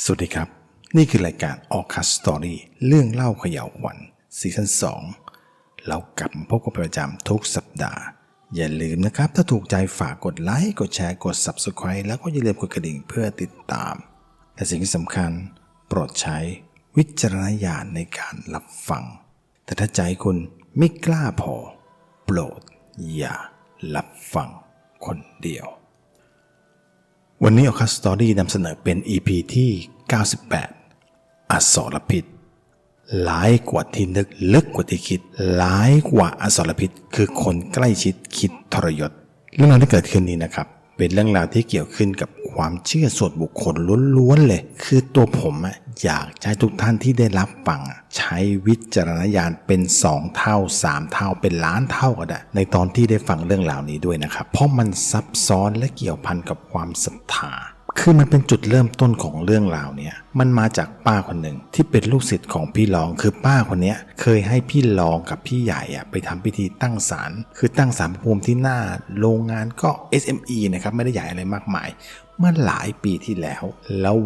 สวัสดีครับนี่คือรายการออคัสสตอรี่เรื่องเล่าเขย่าวขวัญซีซั่น2เรากลับมาพบกันเป็นประจำทุกสัปดาห์อย่าลืมนะครับถ้าถูกใจฝากกดไลค์กดแชร์กด Subscribe แล้วก็อย่าลืมกดกระดิ่งเพื่อติดตามและสิ่งที่สำคัญโปรดใช้วิจารณญาณในการรับฟังแต่ถ้าใจคุณไม่กล้าพอโปรดอย่ารับฟังคนเดียววันนี้ออคัสสตอรี่นำเสนอเป็น EP ที่98อสรพิษร้ายกว่าที่นึกลึกกว่าที่คิดร้ายกว่าอสรพิษคือคนใกล้ชิดคิดทรยศเรื่องราวที่เกิดขึ้นนี้นะครับเป็นเรื่องราวที่เกี่ยวขึ้นกับความเชื่อส่วนบุคคลล้วนๆเลยคือตัวผมอยากให้ทุกท่านที่ได้รับฟังใช้วิจารณญาณเป็น2เท่า3เท่าเป็นล้านเท่าก็ได้ในตอนที่ได้ฟังเรื่องราวนี้ด้วยนะครับเพราะมันซับซ้อนและเกี่ยวพันกับความศรัทธาคือมันเป็นจุดเริ่มต้นของเรื่องราวเนี่ยมันมาจากป้าคนหนึ่งที่เป็นลูกศิษย์ของพี่รองคือป้าคนนี้เคยให้พี่รองกับพี่ใหญ่ไปทำพิธีตั้งศาลคือตั้งศาลพระภูมิที่หน้าโรงงานก็ SME นะครับไม่ได้ใหญ่อะไรมากมายเมื่อหลายปีที่แล้ว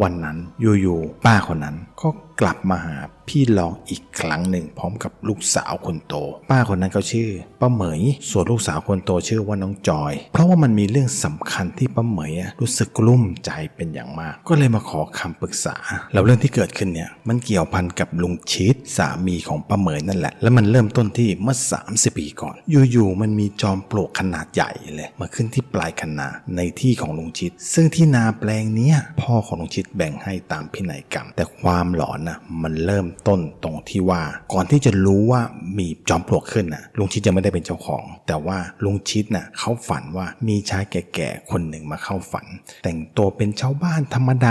วันนั้นอยู่ๆป้าคนนั้นก็กลับมาหาพี่รองอีกครั้งหนึ่งพร้อมกับลูกสาวคนโตป้าคนนั้นเขาชื่อป้าเหมยส่วนลูกสาวคนโตชื่อว่าน้องจอยเพราะว่ามันมีเรื่องสำคัญที่ป้าเหมยรู้สึกกลุ้มใจเป็นอย่างมากก็เลยมาขอคำปรึกษาแล้วเรื่องที่เกิดขึ้นเนี่ยมันเกี่ยวพันกับลุงชิดสามีของป้าเหมยนั่นแหละแล้วมันเริ่มต้นที่เมื่อ30 ปีก่อนอยู่ๆมันมีจอมปลวกขนาดใหญ่เลยมาขึ้นที่ปลายคันนาในที่ของลุงชิดซึ่งที่นาแปลงเนี้ยพ่อของลุงชิดแบ่งให้ตามพินัยกรรมแต่ความหลอนมันเริ่มต้นตรงที่ว่าก่อนที่จะรู้ว่ามีจอมปลวกขึ้นลุงชิดยังไม่ได้เป็นเจ้าของแต่ว่าลุงชิดเขาฝันว่ามีชายแก่ๆคนหนึ่งมาเข้าฝันแต่งตัวเป็นชาวบ้านธรรมด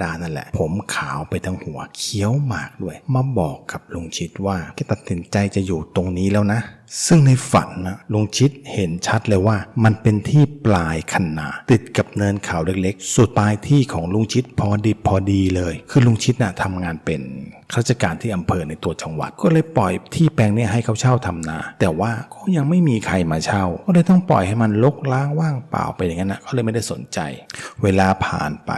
านั่นแหละผมขาวไปทั้งหัวเขียวหมากด้วยมาบอกกับลุงชิดว่าแกตัดสินใจจะอยู่ตรงนี้แล้วนะซึ่งในฝันลุงชิดเห็นชัดเลยว่ามันเป็นที่ปลายคันนาติดกับเนินเขาเล็กๆสุดปลายที่ของลุงชิดพอดีเลยคือลุงชิดทำงานเป็นข้าราชการที่อำเภอในตัวจังหวัดก็เลยปล่อยที่แปลงนี้ให้เขาเช่าทำนาแต่ว่าก็ยังไม่มีใครมาเช่าก็เลยต้องปล่อยให้มันรกร้างว่างเปล่าไปอย่างนั้นก็เลยไม่ได้สนใจเวลาผ่านไป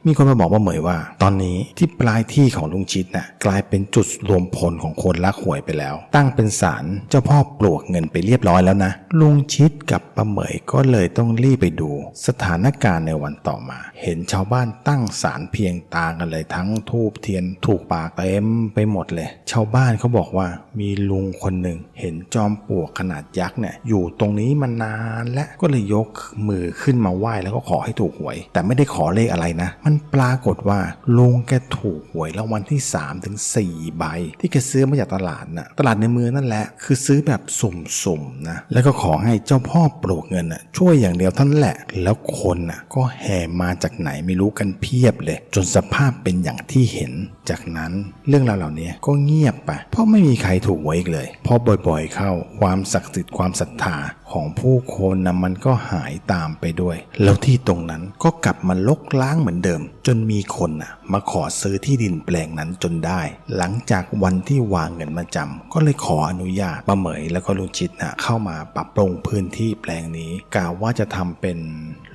มีคนมาบอกว่าเหมยว่าตอนนี้ที่ปลายที่ของลุงชิดกลายเป็นจุดรวมพลของคนรักหวยไปแล้วตั้งเป็นศาลเจ้าพ่อปลวกเงินไปเรียบร้อยแล้วนะลุงชิดกับป้าเหมยก็เลยต้องรีบไปดูสถานการณ์ในวันต่อมาเห็นชาวบ้านตั้งศาลเพียงตากันเลยทั้งธูปเทียนถูกปากเต็มไปหมดเลยชาวบ้านเขาบอกว่ามีลุงคนหนึ่งเห็นจอมปลวกขนาดยักษ์อยู่ตรงนี้มานานและก็เลยยกมือขึ้นมาไหว้แล้วก็ขอให้ถูกหวยแต่ไม่ได้ขอเลขอะไรนะมันปรากฏว่าลุงแกถูกหวยรางวัลที่3 ถึง 4 ใบที่แกซื้อมาจากตลาดในเมืองนั่นแหละคือซื้อแบบสุ่มๆนะแล้วก็ขอให้เจ้าพ่อปลวกเงินช่วยอย่างเดียวเท่านั้นแหละแล้วคนก็แห่มาจากไหนไม่รู้กันเพียบเลยจนสภาพเป็นอย่างที่เห็นจากนั้นเรื่องราวเหล่านี้ก็เงียบไปเพราะไม่มีใครถูกหวยอีกเลยพอบ่อยๆเข้าความศักดิ์สิทธิ์ความศรัทธาของผู้คนมันก็หายตามไปด้วยแล้วที่ตรงนั้นก็กลับมาลกล้างเหมือนเดิมจนมีคนมาขอซื้อที่ดินแปลงนั้นจนได้หลังจากวันที่วางเงินมาจำก็เลยขออนุญาตป้าเหมยแล้วก็ลุงชิดเข้ามาปรับปรุงพื้นที่แปลงนี้กล่าวว่าจะทำเป็น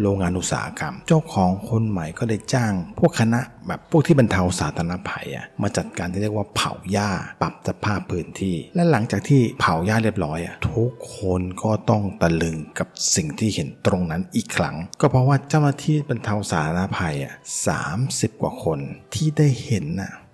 โรงงานอุตสาหกรรมเจ้าของคนใหม่ก็ได้จ้างพวกคณะแบบพวกที่บรรเทาสาธารณภัยมาจัดการที่เรียกว่าเผาหญ้าปรับสภาพพื้นที่และหลังจากที่เผาหญ้าเรียบร้อยทุกคนก็ต้องตะลึงกับสิ่งที่เห็นตรงนั้นอีกครั้งก็เพราะว่าเจ้าหน้าที่บรรเทาสาธารณภัย30 กว่าคนที่ได้เห็น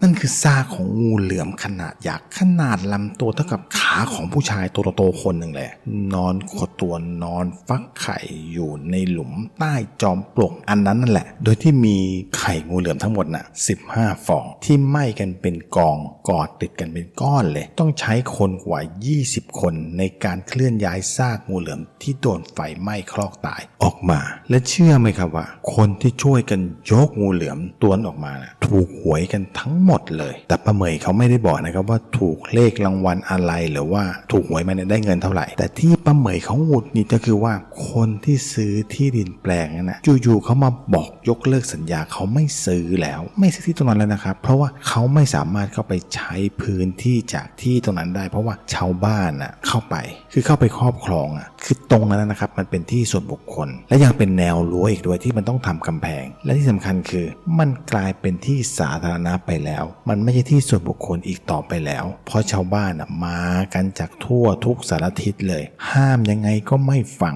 นั่นคือซากของงูเหลือมขนาดยักษ์ขนาดลำตัวเท่ากับขาของผู้ชายตัวโตๆคนหนึ่งเลยนอนขดตัวนอนฟักไข่อยู่ในหลุมใต้จอมปลวกอันนั้นนั่นแหละโดยที่มีไข่งูเหลือมทั้งหมด15 ฟองที่ไหม้กันเป็นกองกอดติดกันเป็นก้อนเลยต้องใช้คนกว่า20 คนในการเคลื่อนย้ายซากงูเหลือมที่โดนไฟไหม้คลอกตายออกมาและเชื่อไหมครับว่าคนที่ช่วยกันยกงูเหลือมตัวนั้นออกมาถูกหวยกันทั้งหมดเลยแต่ป้าเหมยเขาไม่ได้บอกนะครับว่าถูกเลขรางวัลอะไรหรือว่าถูกหวยมาได้เงินเท่าไหร่แต่ที่ป้าเหมยเขาหงุดหงิดก็คือว่าคนที่ซื้อที่ดินแปลงนั้นอยู่ๆเขามาบอกยกเลิกสัญญาเขาไม่ซื้อแล้วไม่ซื้อที่ตรงนั้นแล้วนะครับเพราะว่าเขาไม่สามารถเข้าไปใช้พื้นที่จากที่ตรงนั้นได้เพราะว่าชาวบ้านเข้าไปคือเข้าไปครอบครอง คือตรงนั้นนะครับมันเป็นที่ส่วนบุคคลและยังเป็นแนวรั้วอีกด้วยที่มันต้องทำกำแพงและที่สำคัญคือมันกลายเป็นที่สาธารณะไปแล้วมันไม่ใช่ที่ส่วนบุคคลอีกต่อไปแล้วเพราะชาวบ้านมากันจากทั่วทุกสารทิศเลยห้ามยังไงก็ไม่ฟัง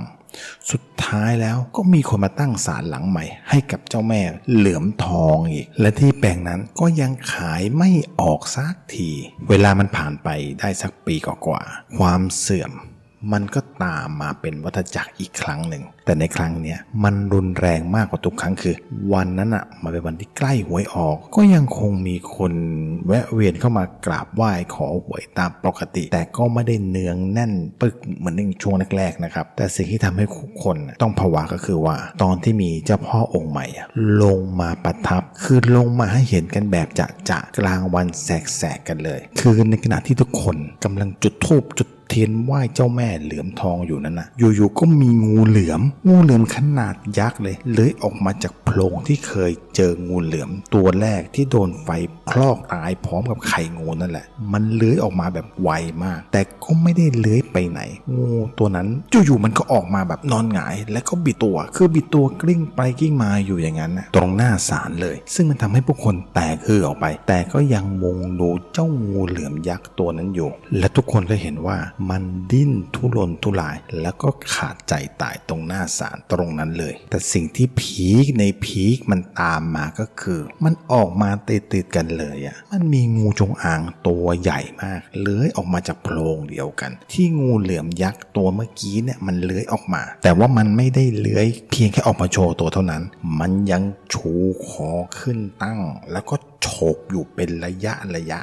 สุดท้ายแล้วก็มีคนมาตั้งศาลหลังใหม่ให้กับเจ้าแม่เหลือมทองอีกและที่แปลงนั้นก็ยังขายไม่ออกสักทีเวลามันผ่านไปได้สักปีกว่าๆความเสื่อมมันก็ตามมาเป็นวัฏจักรอีกครั้งหนึ่งแต่ในครั้งเนี้ยมันรุนแรงมากกว่าทุกครั้งคือวันนั้นมาเป็นวันที่ใกล้หวยออกก็ยังคงมีคนแวะเวียนเข้ามากราบไหว้ขอหวยตามปกติแต่ก็ไม่ได้เนืองแน่นปึกเหมือนในช่วงแรกๆนะครับแต่สิ่งที่ทำให้คนต้องผวาก็คือว่าตอนที่มีเจ้าพ่อองค์ใหม่ลงมาประทับคือลงมาให้เห็นกันแบบจะกลางวันแสกๆกันเลยคือในขณะที่ทุกคนกำลังจุดธูปจุดเทียนไหว้เจ้าแม่เหลือมทองอยู่นั้นนะอยู่ๆก็มีงูเหลือมขนาดยักษ์เลยเลื้อยออกมาจากโพรงที่เคยเจองูเหลือมตัวแรกที่โดนไฟคลอกตายพร้อมกับไข่งูนั่นแหละมันเลื้อยออกมาแบบไวมากแต่ก็ไม่ได้เลื้อยไปไหนงูตัวนั้นอยู่ๆมันก็ออกมาแบบนอนหงายแล้วก็บิดตัวกลิ้งไปกลิ้งมาอยู่อย่างนั้นตรงหน้าศาลเลยซึ่งมันทำให้ผู้คนแตกฮือออกไปแต่ก็ยังมุงดูเจ้างูเหลือมยักษ์ตัวนั้นอยู่และทุกคนก็เห็นว่ามันดิ้นทุรนทุรายแล้วก็ขาดใจตายตรงหน้าศาลตรงนั้นเลยแต่สิ่งที่พีคในพีคมันตามมาก็คือมันออกมาติดกันเลยมันมีงูจงอางตัวใหญ่มากเลื้อยออกมาจากโพรงเดียวกันที่งูเหลือมยักษ์ตัวเมื่อกี้เนี่ยมันเลื้อยออกมาแต่ว่ามันไม่ได้เลื้อยเพียงแค่ออกมาโชว์ตัวเท่านั้นมันยังชูคอขึ้นตั้งแล้วก็ฉกอยู่เป็นระยะ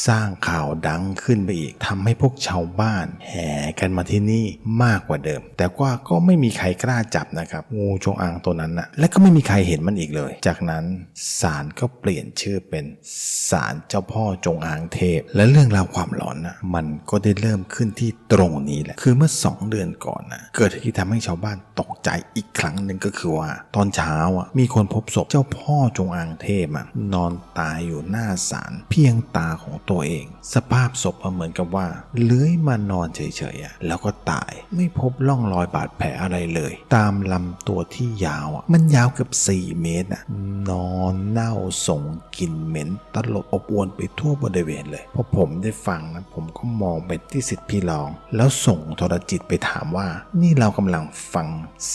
สร้างข่าวดังขึ้นไปอีกทำให้พวกชาวบ้านแห่กันมาที่นี่มากกว่าเดิมแต่ว่าก็ไม่มีใครกล้าจับนะครับงูจงอางตัวนั้นและก็ไม่มีใครเห็นมันอีกเลยจากนั้นศาลก็เปลี่ยนชื่อเป็นศาลเจ้าพ่อจงอางเทพและเรื่องราวความหลอนมันก็ได้เริ่มขึ้นที่ตรงนี้แหละคือเมื่อ2 เดือนก่อนเกิดเหตุที่ทำให้ชาวบ้านตกใจอีกครั้งหนึ่งก็คือว่าตอนเช้ามีคนพบศพเจ้าพ่อจงอางเทพนอนตายอยู่หน้าศาลเพียงตาของตัวเองสภาพศพเหมือนกับว่าเลื้อยมานอนเฉยๆแล้วก็ตายไม่พบร่องรอยบาดแผลอะไรเลยตามลำตัวที่ยาวมันยาวเกือบ4 เมตรนอนเน่าส่งกลิ่นเหม็นตลบอบอวนไปทั่วบริเวณเลยพอผมได้ฟังผมก็มองไปที่ศิษย์พี่รองแล้วส่งโทรจิตไปถามว่านี่เรากำลังฟัง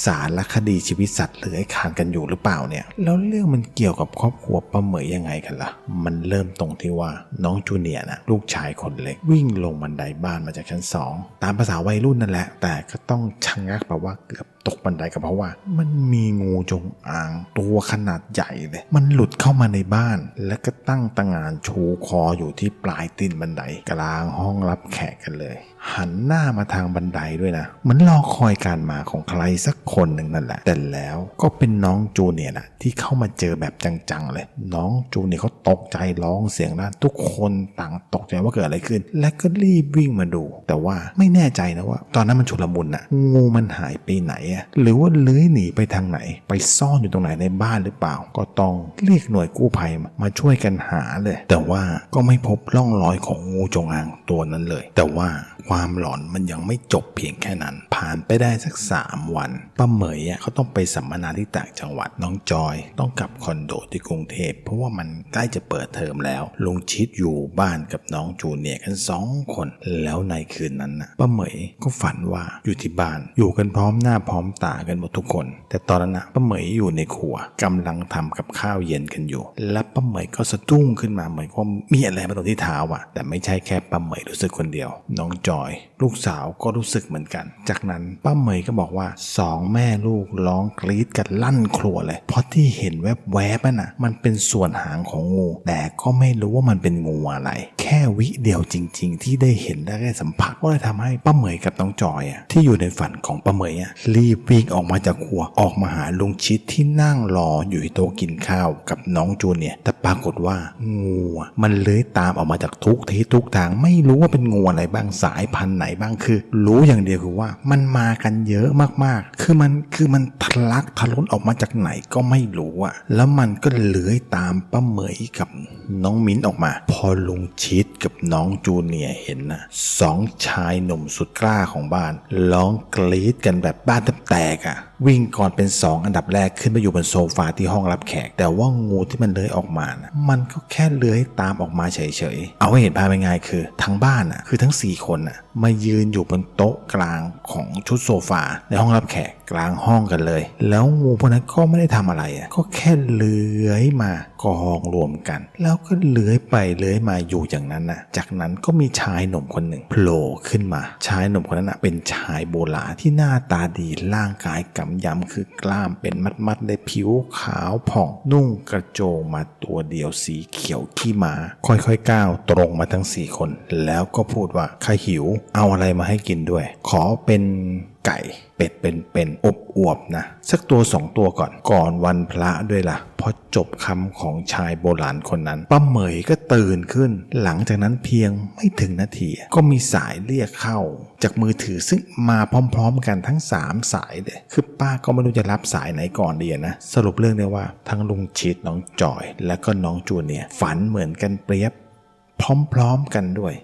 สารคดีชีวิตสัตว์เลื้อยคลานกันอยู่หรือเปล่าเนี่ยแล้วเรื่องมันเกี่ยวกับครอบครัวป้าเหมยยังไงกันล่ะมันเริ่มตรงที่ว่าน้องจูเนียร์ลูกชายคนเล็กวิ่งลงบันไดบ้านมาจากชั้น2ตามภาษาวัยรุ่นนั่นแหละแต่ก็ต้องชะงักแบบว่าเกือบตกบันไดก็เพราะว่ามันมีงูจงอางตัวขนาดใหญ่เลยมันหลุดเข้ามาในบ้านและก็ตั้งตะงานชูคออยู่ที่ปลายตีนบันไดกลางห้องรับแขกกันเลยหันหน้ามาทางบันไดด้วยนะมันรอคอยการมาของใครสักคนหนึ่งนั่นแหละแต่แล้วก็เป็นน้องจูเนียร์ที่เข้ามาเจอแบบจังๆเลยน้องจูเนียร์เขาตกใจร้องเสียงลั่นทุกคนต่างตกใจว่าเกิดอะไรขึ้นและก็รีบวิ่งมาดูแต่ว่าไม่แน่ใจนะว่าตอนนั้นมันชุลมุนงูมันหายไปไหนหรือว่าเลื้อยหนีไปทางไหนไปซ่อนอยู่ตรงไหนในบ้านหรือเปล่าก็ต้องเรียกหน่วยกู้ภัยมาช่วยกันหาเลยแต่ว่าก็ไม่พบร่องรอยของงูจงอางตัวนั้นเลยแต่ว่าความหลอนมันยังไม่จบเพียงแค่นั้นผ่านไปได้สัก3 วันป้าเหมยเขาต้องไปสัมมนาที่ต่างจังหวัดน้องจอยต้องกลับคอนโดที่กรุงเทพเพราะว่ามันใกล้จะเปิดเทอมแล้วลุงชิดอยู่บ้านกับน้องจูเนียร์กัน2 คนแล้วในคืนนั้นป้าเหมยก็ฝันว่าอยู่ที่บ้านอยู่กันพร้อมหน้าพร้อมตากันหมดทุกคนแต่ตอนนั้นป้าเหมยอยู่ในครัวกำลังทำกับข้าวเย็นกันอยู่และป้าเหมยก็สะดุ้งขึ้นมาเหมือนว่ามีอะไรมาตรงที่เท้าแต่ไม่ใช่แค่ป้าเหมยรู้สึกคนเดียวน้องจอยลูกสาวก็รู้สึกเหมือนกันจากนั้นป้าเหมยก็บอกว่า2 แม่ลูกร้องกรี๊ดกันลั่นครัวเลยเพราะที่เห็นแวบๆมันเป็นส่วนหางของงูแต่ก็ไม่รู้ว่ามันเป็นงูอะไรแค่วิเดียวจริงๆที่ได้เห็นได้สัมผัสก็เลยทำให้ป้าเหมยกับน้องจอยที่อยู่ในฝันของป้าเหมยรีบวิ่งออกมาจากครัวออกมาหาลุงชิดที่นั่งรออยู่ที่โต๊ะกินข้าวกับน้องจูเนียร์แต่ปรากฏว่างูมันเลื้อยตามออกมาจากทุกที่ทุกทางไม่รู้ว่าเป็นงูอะไรบ้างสายพันธุ์ไหนบ้างคือรู้อย่างเดียวคือว่ามันมากันเยอะมากๆคือมันทะลักทะล้นออกมาจากไหนก็ไม่รู้แล้วมันก็เลื้อยตามป้าเหมยกับ น้องมิ้นออกมาพอลุงชิดกับน้องจูเนียร์เห็นนะสองชายหนุ่มสุดกล้าของบ้านร้องกรี๊ดกันแบบบ้านแทบแตกอ่ะวิ่งก่อนเป็น2อันดับแรกขึ้นไปอยู่บนโซฟาที่ห้องรับแขกแต่ว่างูที่มันเลื้อยออกมานะมันก็แค่เลื้อยตามออกมาเฉยๆเอาให้เห็นภาพง่ายๆคือทั้งบ้านอ่ะคือทั้ง4คนอ่ะมายืนอยู่บนโต๊ะกลางของชุดโซฟาในห้องรับแขกกลางห้องกันเลยแล้วงูพวกนั้นก็ไม่ได้ทำอะไรอ่ะก็แค่เลื้อยมากองรวมกันแล้วก็เลื้อยไปเลื้อยมาอยู่อย่างนั้นน่ะจากนั้นก็มีชายหนุ่มคนหนึ่งโผล่ขึ้นมาชายหนุ่มคนนั้นน่ะเป็นชายโบราณที่หน้าตาดีร่างกายกำยำคือกล้ามเป็นมัดๆเลยผิวขาวผ่องนุ่งกระโจงมาตัวเดียวสีเขียวขี้ม้าค่อยๆก้าวตรงมาทั้ง4คนแล้วก็พูดว่าใครหิวเอาอะไรมาให้กินด้วยขอเป็นไก่เป็ดเป็นอบอวบนะสักตัว2ตัวก่อนวันพระด้วยล่ะพอจบคำของชายโบราณคนนั้นป้าเหมยก็ตื่นขึ้นหลังจากนั้นเพียงไม่ถึงนาทีก็มีสายเรียกเข้าจากมือถือซึ่งมาพร้อมๆกันทั้ง3สายเลยคือป้าก็ไม่รู้จะรับสายไหนก่อนดีนะสรุปเรื่องได้ว่าทั้งลุงชิดน้องจอยและก็น้องจูเนียร์ฝันเหมือนกันเปรียบพร้อมๆกันด้วย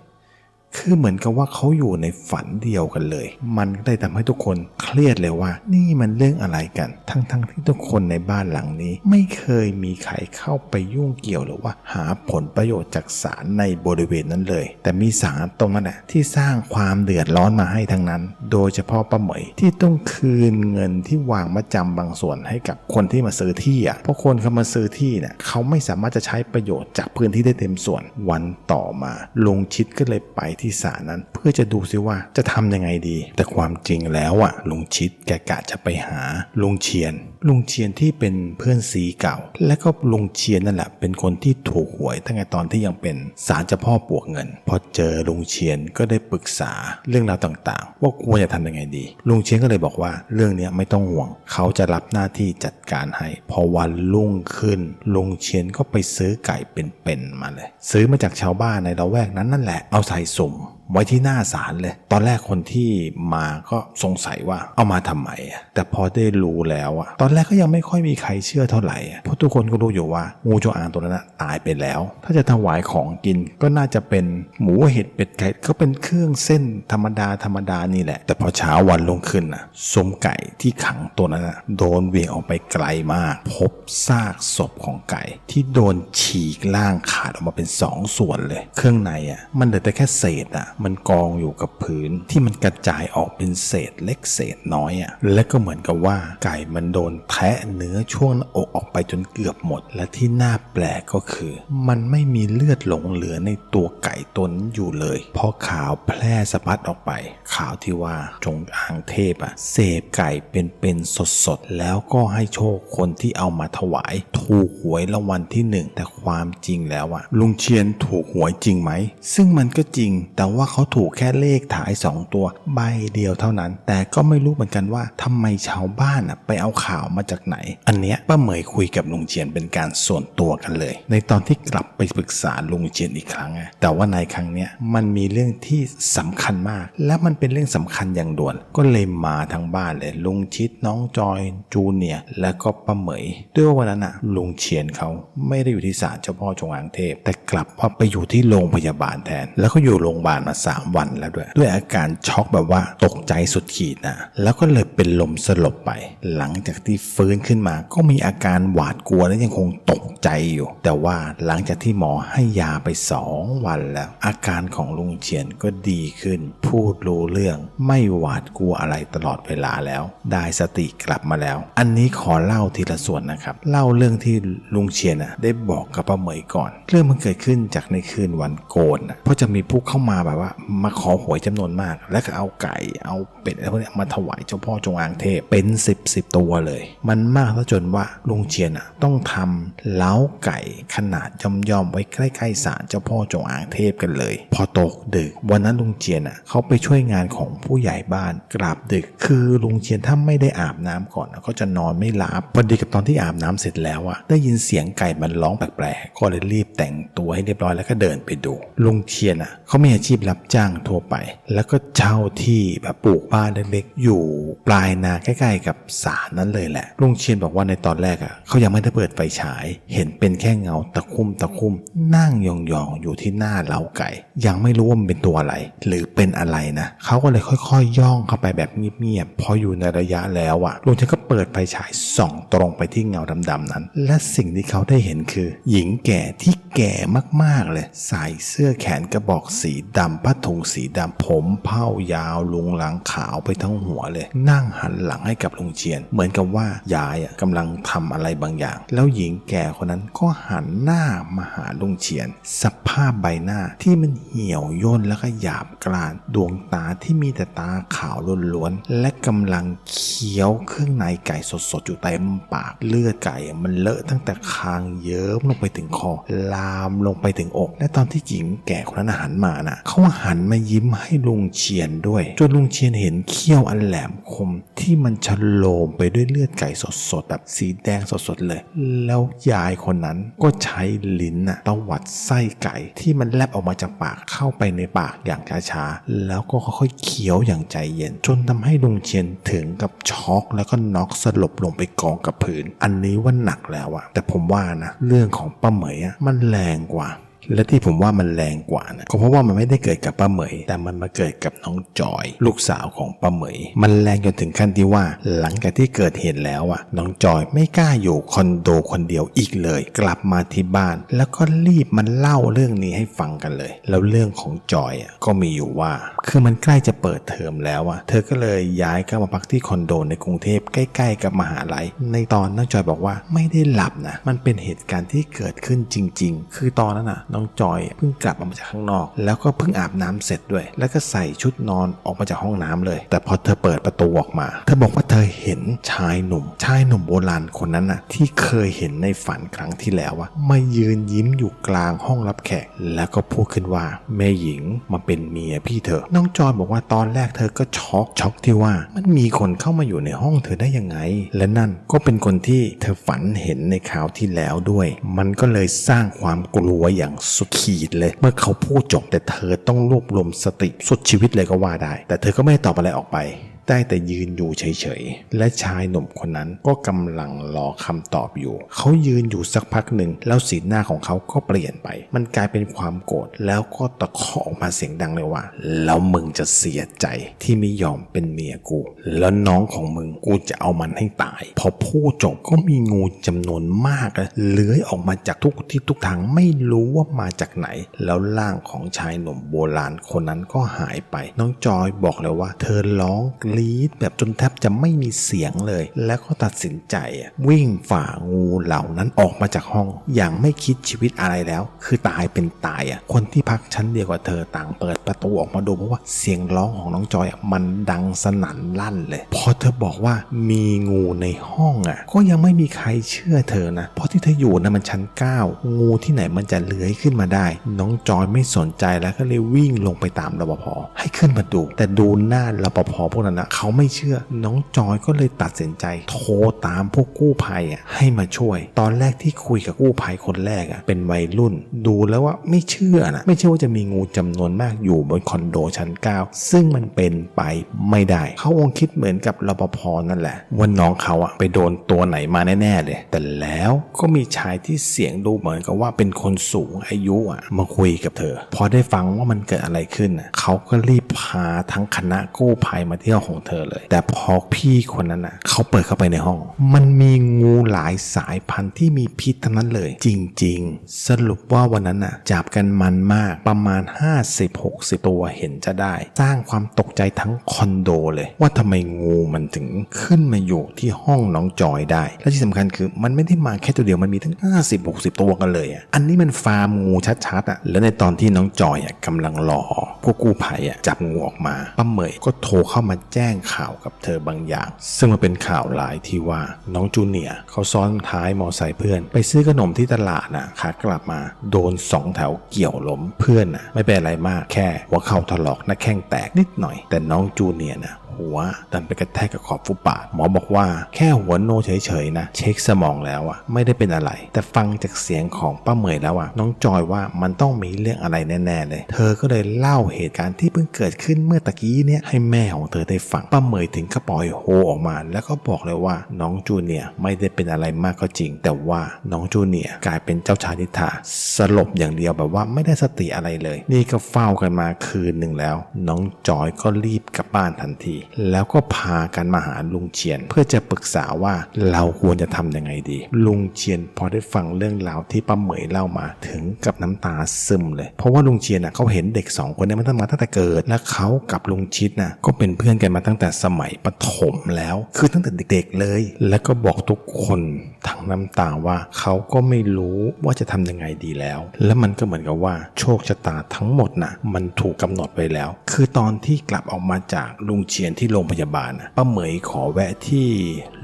คือเหมือนกับว่าเขาอยู่ในฝันเดียวกันเลยมันก็เลยทำให้ทุกคนเครียดเลยว่านี่มันเรื่องอะไรกันทั้งที่ทุกคนในบ้านหลังนี้ไม่เคยมีใครเข้าไปยุ่งเกี่ยวหรือว่าหาผลประโยชน์จากสารในบริเวณนั้นเลยแต่มีสารตรงนั้นแหละที่สร้างความเดือดร้อนมาให้ทั้งนั้นโดยเฉพาะป้าเหมยที่ต้องคืนเงินที่วางมัดจำบางส่วนให้กับคนที่มาซื้อที่เพราะคนเขามาซื้อที่เนี่ยเขาไม่สามารถจะใช้ประโยชน์จากพื้นที่ได้เต็มส่วนวันต่อมาลุงชิดก็เลยไปที่ศาลนั้นเพื่อจะดูซิว่าจะทำยังไงดีแต่ความจริงแล้วลุงชิดแกกะจะไปหาลุงเชียนที่เป็นเพื่อนซีเก่าและก็ลุงเชียนนั่นแหละเป็นคนที่ถูกหวยตั้งแต่ตอนที่ยังเป็นศาลเจ้าพ่อปลวกเงินพอเจอลุงเชียนก็ได้ปรึกษาเรื่องราวต่างๆว่าควรจะทำยังไงดีลุงเชียนก็เลยบอกว่าเรื่องนี้ไม่ต้องห่วงเขาจะรับหน้าที่จัดการให้พอวันรุ่งขึ้นลุงเชียนก็ไปซื้อไก่เป็นๆมาเลยซื้อมาจากชาวบ้านในละแวกนั้นนั่นแหละเอาใส่สุ่มไว้ที่หน้าศาลเลยตอนแรกคนที่มาก็สงสัยว่าเอามาทำไมแต่พอได้รู้แล้วตอนแรกก็ยังไม่ค่อยมีใครเชื่อเท่าไหร่เพราะทุกคนก็รู้อยู่ว่างูจงอางตัวนั้นตายไปแล้วถ้าจะถวายของกินก็น่าจะเป็นหมูเห็ดเป็ดไก่ก็เป็นเครื่องเส้นธรรมดานี่แหละแต่พอเช้าวันลงขึ้นซุ้มไก่ที่ขังตัวนั้นโดนเหวี่ยงออกไปไกลมากพบซากศพของไก่ที่โดนฉีกล่างขาดออกมาเป็น2ส่วนเลยเครื่องในมันเหลือแต่แค่เศษมันกองอยู่กับพื้นที่มันกระจายออกเป็นเศษเล็กเศษน้อยและก็เหมือนกับว่าไก่มันโดนแทะเนื้อช่วงหน้าอกออกไปจนเกือบหมดและที่น่าแปลกก็คือมันไม่มีเลือดหลงเหลือในตัวไก่ตัวนั้นอยู่เลยเพราะข่าวแพร่สะพัดออกไปข่าวที่ว่าจงอางเทพเสพไก่เป็นสดๆแล้วก็ให้โชคคนที่เอามาถวายถูกหวยรางวัลที่1แต่ความจริงแล้วลุงเชียนถูกหวยจริงไหมซึ่งมันก็จริงแต่ว่าเขาถูกแค่เลขท้าย2ตัวใบเดียวเท่านั้นแต่ก็ไม่รู้เหมือนกันว่าทำไมชาวบ้านไปเอาข่าวมาจากไหนอันเนี้ยป้าเหมยคุยกับลุงเชียนเป็นการส่วนตัวกันเลยในตอนที่กลับไปปรึกษาลุงเชียนอีกครั้งแต่ว่าในครั้งเนี้ยมันมีเรื่องที่สำคัญมากและมันเป็นเรื่องสำคัญอย่างด่วนก็เลยมาทั้งบ้านเลยลุงชิดน้องจอยจูเนียร์และก็ป้าเหมยด้วยว่าวันนั้นลุงเชียนเขาไม่ได้อยู่ที่ศาลเจ้าพ่อจงอางเทพแต่กลับพอไปอยู่ที่โรงพยาบาลแทนแล้วก็อยู่โรงพยาบาลมา3 วันแล้วด้วยอาการช็อกแบบว่าตกใจสุดขีดแล้วก็เลยเป็นลมสลบไปหลังจากที่ฟื้นขึ้นมาก็มีอาการหวาดกลัวและยังคงตกใจอยู่แต่ว่าหลังจากที่หมอให้ยาไป2 วันแล้วอาการของลุงเชียนก็ดีขึ้นพูดรู้เรื่องไม่หวาดกลัวอะไรตลอดเวลาแล้วได้สติกลับมาแล้วอันนี้ขอเล่าทีละส่วนนะครับเล่าเรื่องที่ลุงเชียนได้บอกกับป้าเหมยก่อนเรื่องมันเกิดขึ้นจากในคืนวันโกนเพราะจะมีผู้เข้ามาแบบว่ามาขอหวยจำนวนมากแล้วก็เอาไก่เอาเป็ดอะไรพวกนี้มาถวายเจ้าพ่อจงอางเทพเป็น10ตัวเลยมันมากซะจนว่าลุงเชียนต้องทำเล้าไก่ขนาดย่อมๆไว้ใกล้ๆศาลเจ้าพ่อจงอางเทพกันเลยพอตกดึกวันนั้นลุงเชียนเขาไปช่วยงาน ของผู้ใหญ่บ้านกราบดึกคือลุงเชียนถ้าไม่ได้อาบน้ำก่อนก็จะนอนไม่หลับพอดีกับตอนที่อาบน้ำเสร็จแล้วได้ยินเสียงไก่มันร้องแปลกๆก็เลยรีบแต่งตัวให้เรียบร้อยแล้วก็เดินไปดูลุงเชียนเขามีอาชีพรับจ้างทั่วไปแล้วก็เช่าที่แบบปลูกบ้านเล็กๆอยู่ปลายนาใกล้ๆกับศาลนั้นเลยแหละลุงเชียนบอกว่าในตอนแรกเขายังไม่ได้เปิดไฟฉายเห็นเป็นแค่เงาตะคุ่มนั่งยองๆอยู่ที่หน้าเล้าไก่ยังไม่รู้ว่ามันเป็นตัวอะไรหรือเป็นอะไรนะเขาก็เลยค่อยๆย่องเข้าไปแบบเงียบๆพออยู่ในระยะแล้วลุงเชียนก็เปิดไฟฉายส่องตรงไปที่เงาดำๆนั้นและสิ่งที่เขาได้เห็นคือหญิงแก่ที่แก่มากๆเลยใส่เสื้อแขนกระบอกสีดำผ้าถุงสีดำผมเผ้ายาวลุงหลังขาวไปทั้งหัวเลยนั่งหันหลังให้กับลุงเชียนเหมือนกับว่ายายกำลังทำอะไรบางอย่างแล้วหญิงแก่คนนั้นก็หันหน้ามาหาลุงเชียนสภาพใบหน้าที่มันเหี่ยวย่นแล้วก็หยาบกร้านดวงตาที่มีแต่ตาขาวล้วนๆและกำลังเคี้ยวเครื่องในไก่สดๆอยู่เต็มปากเลือดไก่มันเลอะตั้งแต่คางเยิ้มลงไปถึงคอลามลงไปถึงอกและตอนที่หญิงแก่คนนั้นหันมาเขาหันมายิ้มให้ลุงเชียนด้วยจนลุงเชียนเห็นเขี้ยวอันแหลมคมที่มันฉโลมไปด้วยเลือดไก่สดๆแบบสีแดงสดๆเลยแล้วยายคนนั้นก็ใช้ลิ้นตวัดไส้ไก่ที่มันแลบออกมาจากปากเข้าไปในปากอย่างช้าๆแล้วก็ค่อยๆเคี้ยวอย่างใจเย็นจนทำให้ลุงเชียนถึงกับช็อกแล้วก็น็อกสลบลงไปกองกับพื้นอันนี้ว่าหนักแล้วแต่ผมว่านะเรื่องของป้าเหมยมันแรงกว่าและที่ผมว่ามันแรงกว่าก็เพราะว่ามันไม่ได้เกิดกับป้าเหมยแต่มันมาเกิดกับน้องจอยลูกสาวของป้าเหมยมันแรงจนถึงขั้นที่ว่าหลังจากที่เกิดเหตุแล้วน้องจอยไม่กล้าอยู่คอนโดคนเดียวอีกเลยกลับมาที่บ้านแล้วก็รีบมันเล่าเรื่องนี้ให้ฟังกันเลยแล้วเรื่องของจอยก็มีอยู่ว่าคือมันใกล้จะเปิดเทอมแล้วเธอก็เลยย้ายเข้ามาพักที่คอนโดในกรุงเทพใกล้ๆกับมหาลัยในตอนน้องจอยบอกว่าไม่ได้หลับนะมันเป็นเหตุการณ์ที่เกิดขึ้นจริงๆคือตอนนั้นน้องจอยเพิ่งกลับมาจากข้างนอกแล้วก็เพิ่งอาบน้ำเสร็จด้วยแล้วก็ใส่ชุดนอนออกมาจากห้องน้ำเลยแต่พอเธอเปิดประตูออกมาเธอบอกว่าเธอเห็นชายหนุ่มโบราณคนนั้นที่เคยเห็นในฝันครั้งที่แล้วมายืนยิ้มอยู่กลางห้องรับแขกแล้วก็พูดขึ้นว่าแม่หญิงมาเป็นเมียพี่เธอน้องจอยบอกว่าตอนแรกเธอก็ช็อกที่ว่ามันมีคนเข้ามาอยู่ในห้องเธอได้ยังไงและนั่นก็เป็นคนที่เธอฝันเห็นในข่าวที่แล้วด้วยมันก็เลยสร้างความกลัวอย่างสุดขีดเลยเมื่อเขาพูดจบแต่เธอต้องรวบรวมสติสุดชีวิตเลยก็ว่าได้แต่เธอก็ไม่ตอบอะไรออกไปได้แต่ยืนอยู่เฉยๆและชายหนุ่มคนนั้นก็กำลังรอคำตอบอยู่เขายืนอยู่สักพักหนึ่งแล้วสีหน้าของเขาก็เปลี่ยนไปมันกลายเป็นความโกรธแล้วก็ตะคอกออกมาเสียงดังเลยว่าแล้วมึงจะเสียใจที่ไม่ยอมเป็นเมียกูแล้วน้องของมึงกูจะเอามันให้ตายพอพูดจบก็มีงูจำนวนมากเลื้อยออกมาจากทุกทิศทุกทางไม่รู้ว่ามาจากไหนแล้วร่างของชายหนุ่มโบราณคนนั้นก็หายไปน้องจอยบอกเลยว่าเธอร้องกรี๊ดแบบจนแทบจะไม่มีเสียงเลยแล้วก็ตัดสินใจวิ่งฝ่างูเหล่านั้นออกมาจากห้องอย่างไม่คิดชีวิตอะไรแล้วคือตายเป็นตายคนที่พักชั้นเดียวกับเธอต่างเปิดประตูออกมาดูเพราะว่าเสียงร้องของน้องจอยมันดังสนั่นลั่นเลยพอเธอบอกว่ามีงูในห้องก็ยังไม่มีใครเชื่อเธอนะเพราะที่เธออยู่นะมันชั้น9งูที่ไหนมันจะเลื้อยขึ้นมาได้น้องจอยไม่สนใจแล้วก็เลยวิ่งลงไปตามรปภให้ขึ้นมาดูแต่ดูหน้ารปภพวกนั้นเขาไม่เชื่อน้องจอยก็เลยตัดสินใจโทรตามพวกกู้ภัยให้มาช่วยตอนแรกที่คุยกับกู้ภัยคนแรกเป็นวัยรุ่นดูแล้วว่าไม่เชื่อว่าจะมีงูจำนวนมากอยู่บนคอนโดชั้น9ซึ่งมันเป็นไปไม่ได้เขาคงคิดเหมือนกับรปภนั่นแหละว่าน้องเขาไปโดนตัวไหนมาแน่ๆเลยแต่แล้วก็มีชายที่เสียงดูเหมือนกับว่าเป็นคนสูงอายุมาคุยกับเธอพอได้ฟังว่ามันเกิดอะไรขึ้นเขาก็รีบพาทั้งคณะกู้ภัยมาที่ห้องของเธอเลยแต่พอพี่คนนั้นเขาเปิดเข้าไปในห้องมันมีงูหลายสายพันธุ์ที่มีพิษทั้งนั้นเลยจริงๆสรุปว่าวันนั้นจับกันมันมากประมาณ 50-60 ตัวเห็นจะได้สร้างความตกใจทั้งคอนโดเลยว่าทำไมงูมันถึงขึ้นมาอยู่ที่ห้องน้องจอยได้และที่สำคัญคือมันไม่ได้มาแค่ตัวเดียวมันมีทั้ง 50-60 ตัวกันเลยอันนี้มันฟาร์มงูชัดๆแล้วในตอนที่น้องจอยกำลังรอพวกกู้ภัยจับงูออกมาป้าเหมยก็โทรเข้ามาแจ้ จ้งข่าวกับเธอบางอย่างซึ่งมันเป็นข่าวร้ายที่ว่าน้องจูเนียร์เขาซ้อนท้ายมอไซค์เพื่อนไปซื้อขนมที่ตลาดน่ะขากลับมาโดน2 แถวเกี่ยวล้มเพื่อนน่ะไม่เป็นอะไรมากแค่หัวเข่าถลอกหน้าแข้งแตกนิดหน่อยแต่น้องจูเนียร์น่ะหัวดันไปกระแทกกับขอบฟุตบาทหมอบอกว่าแค่หัวโนเฉยๆนะเช็คสมองแล้วอ่ะไม่ได้เป็นอะไรแต่ฟังจากเสียงของป้าเหมยแล้วอ่ะน้องจอยว่ามันต้องมีเรื่องอะไรแน่ๆเลยเธอก็เลยเล่าเหตุการณ์ที่เพิ่งเกิดขึ้นเมื่อตะกี้เนี่ยให้แม่ของเธอได้ฟังป้าเหมยถึงก็ปล่อยโฮออกมาแล้วก็บอกเลยว่าน้องจูเนียร์ไม่ได้เป็นอะไรมากก็จริงแต่ว่าน้องจูเนียร์กลายเป็นเจ้าชายนิทราสลบอย่างเดียวแบบว่าไม่ได้สติอะไรเลยนี่ก็เฝ้ากันมาคืนหนึ่งแล้วน้องจอยก็รีบกลับบ้านทันทีแล้วก็พากันมาหาลุงเชียนเพื่อจะปรึกษาว่าเราควรจะทำยังไงดีลุงเชียนพอได้ฟังเรื่องราวที่ป้าเหมยเล่ามาถึงกับน้ำตาซึมเลยเพราะว่าลุงเชียนเขาเห็นเด็ก2 คนนี้มาตั้งแต่เกิดและเขากับลุงชิดก็เป็นเพื่อนกันมาตั้งแต่สมัยประถมแล้วคือตั้งแต่เด็กๆเลยแล้วก็บอกทุกคนทั้งน้ำตาว่าเขาก็ไม่รู้ว่าจะทำยังไงดีแล้วและมันก็เหมือนกับว่าโชคชะตาทั้งหมดมันถูกกำหนดไปแล้วคือตอนที่กลับออกมาจากลุงเชียนที่โรงพยาบาลป้าเหมยขอแวะที่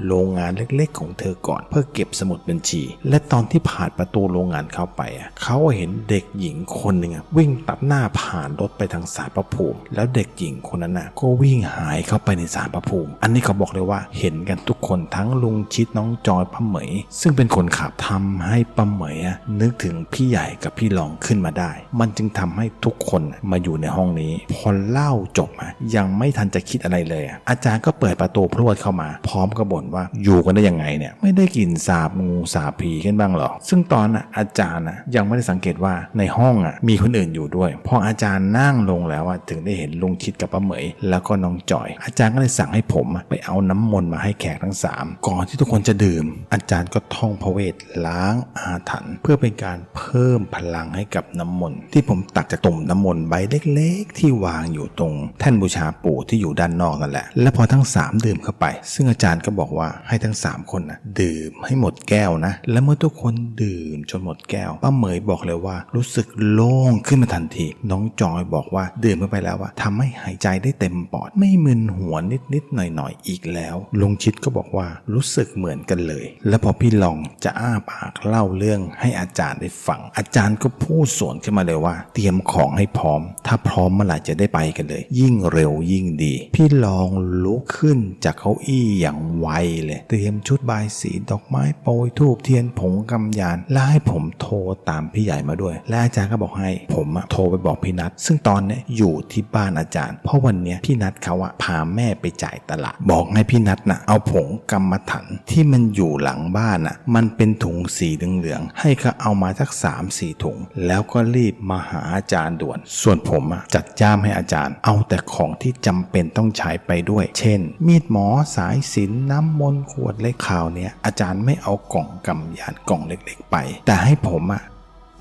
โรงงานเล็กๆของเธอก่อนเพื่อเก็บสมุดบัญชีและตอนที่ผ่านประตูโรงงานเข้าไปเขาเห็นเด็กหญิงคนหนึ่งวิ่งตัดหน้าผ่านรถไปทางศาลพระภูมิแล้วเด็กหญิงคนนั้นก็วิ่งหายเข้าไปในศาลพระภูมิอันนี้เขาบอกเลยว่าเห็นกันทุกคนทั้งลุงชิดน้องจอยป้าเหมยซึ่งเป็นคนขับทำให้ป้าเหมยนึกถึงพี่ใหญ่กับพี่รองขึ้นมาได้มันจึงทำให้ทุกคนมาอยู่ในห้องนี้พอเล่าจบยังไม่ทันจะคิดอะไรเลยอาจารย์ก็เปิดประตูพรวดเข้ามาพร้อมกับบ่นว่าอยู่กันได้ยังไงเนี่ยไม่ได้กลิ่นสาบงูสาบผีกันบ้างหรอซึ่งตอนอาจารย์ยังไม่ได้สังเกตว่าในห้องมีคนอื่นอยู่ด้วยพออาจารย์นั่งลงแล้วถึงได้เห็นลุงชิดกับป้าเหมยแล้วก็น้องจอยอาจารย์ก็เลยสั่งให้ผมไปเอาน้ำมนต์มาให้แขกทั้ง3ก่อนที่ทุกคนจะดื่มอาจารย์ก็ท่องพระเวทล้างอาถรรพ์เพื่อเป็นการเพิ่มพลังให้กับน้ำมนต์ที่ผมตักจากตุ่มน้ำมนต์ใบเล็กๆที่วางอยู่ตรงแท่นบูชาปู่ที่อยู่ด้านนอกนั่นแหละและพอทั้ง3ดื่มเข้าไปซึ่งอาจารย์ก็บอกว่าให้ทั้ง3คนดื่มให้หมดแก้วนะและเมื่อทุกคนดื่มจนหมดแก้วป้าเหมยบอกเลยว่ารู้สึกโล่งขึ้นมาทันทีน้องจอยบอกว่าดื่มเข้าไปแล้วทำให้หายใจได้เต็มปอดไม่มึนหัวนิดๆหน่อยๆอีกแล้วลุงชิดก็บอกว่ารู้สึกเหมือนกันเลยและพอพี่ลองจะอ้าปากเล่าเรื่องให้อาจารย์ได้ฟังอาจารย์ก็พูดสวนขึ้นมาเลยว่าเตรียมของให้พร้อมถ้าพร้อมเมื่อไหร่จะได้ไปกันเลยยิ่งเร็วยิ่งดีพี่ลองลุกขึ้นจากเก้าอี้อย่างไวเลยเตรียมชุดบายสีดอกไม้โปรยธูปเทียนผงกำยานและให้ผมโทรตามพี่ใหญ่มาด้วยและอาจารย์ก็บอกให้ผมโทรไปบอกพี่นัทซึ่งตอนนี้อยู่ที่บ้านอาจารย์เพราะวันนี้พี่นัทเขาพาแม่ไปจ่ายตลาดบอกให้พี่นัทเอาผงกรรมฐานที่มันอยู่หลังบ้านมันเป็นถุงสีเหลืองๆให้เขาเอามาสัก 3-4 ถุงแล้วก็รีบมาหาอาจารย์ด่วนส่วนผมจัดจ้ามให้อาจารย์เอาแต่ของที่จำเป็นต้องใช้ไปด้วยเช่นมีดหมอสายสิญจน์น้ำมนต์ขวดเล็กข่าวเนี้ยอาจารย์ไม่เอากล่องกำยานกล่องเล็กๆไปแต่ให้ผม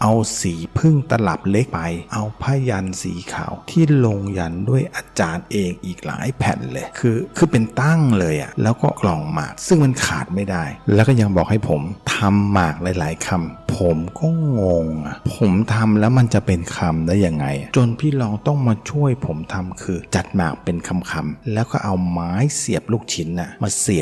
เอาสีพึ่งตลับเล็กไปเอาผ้ายันสีขาวที่ลงยันด้วยอาจารย์เองอีกหลายแผ่นเลยคือเป็นตั้งเลยแล้วก็กล่องหมากซึ่งมันขาดไม่ได้แล้วก็ยังบอกให้ผมทำหมากหลายๆคำผมก็งงผมทำแล้วมันจะเป็นคำได้ยังไงจนพี่ลองต้องมาช่วยผมทำคือจัดหมากเป็นคำๆแล้วก็เอาไม้เสียบลูกชิ้นมาเสี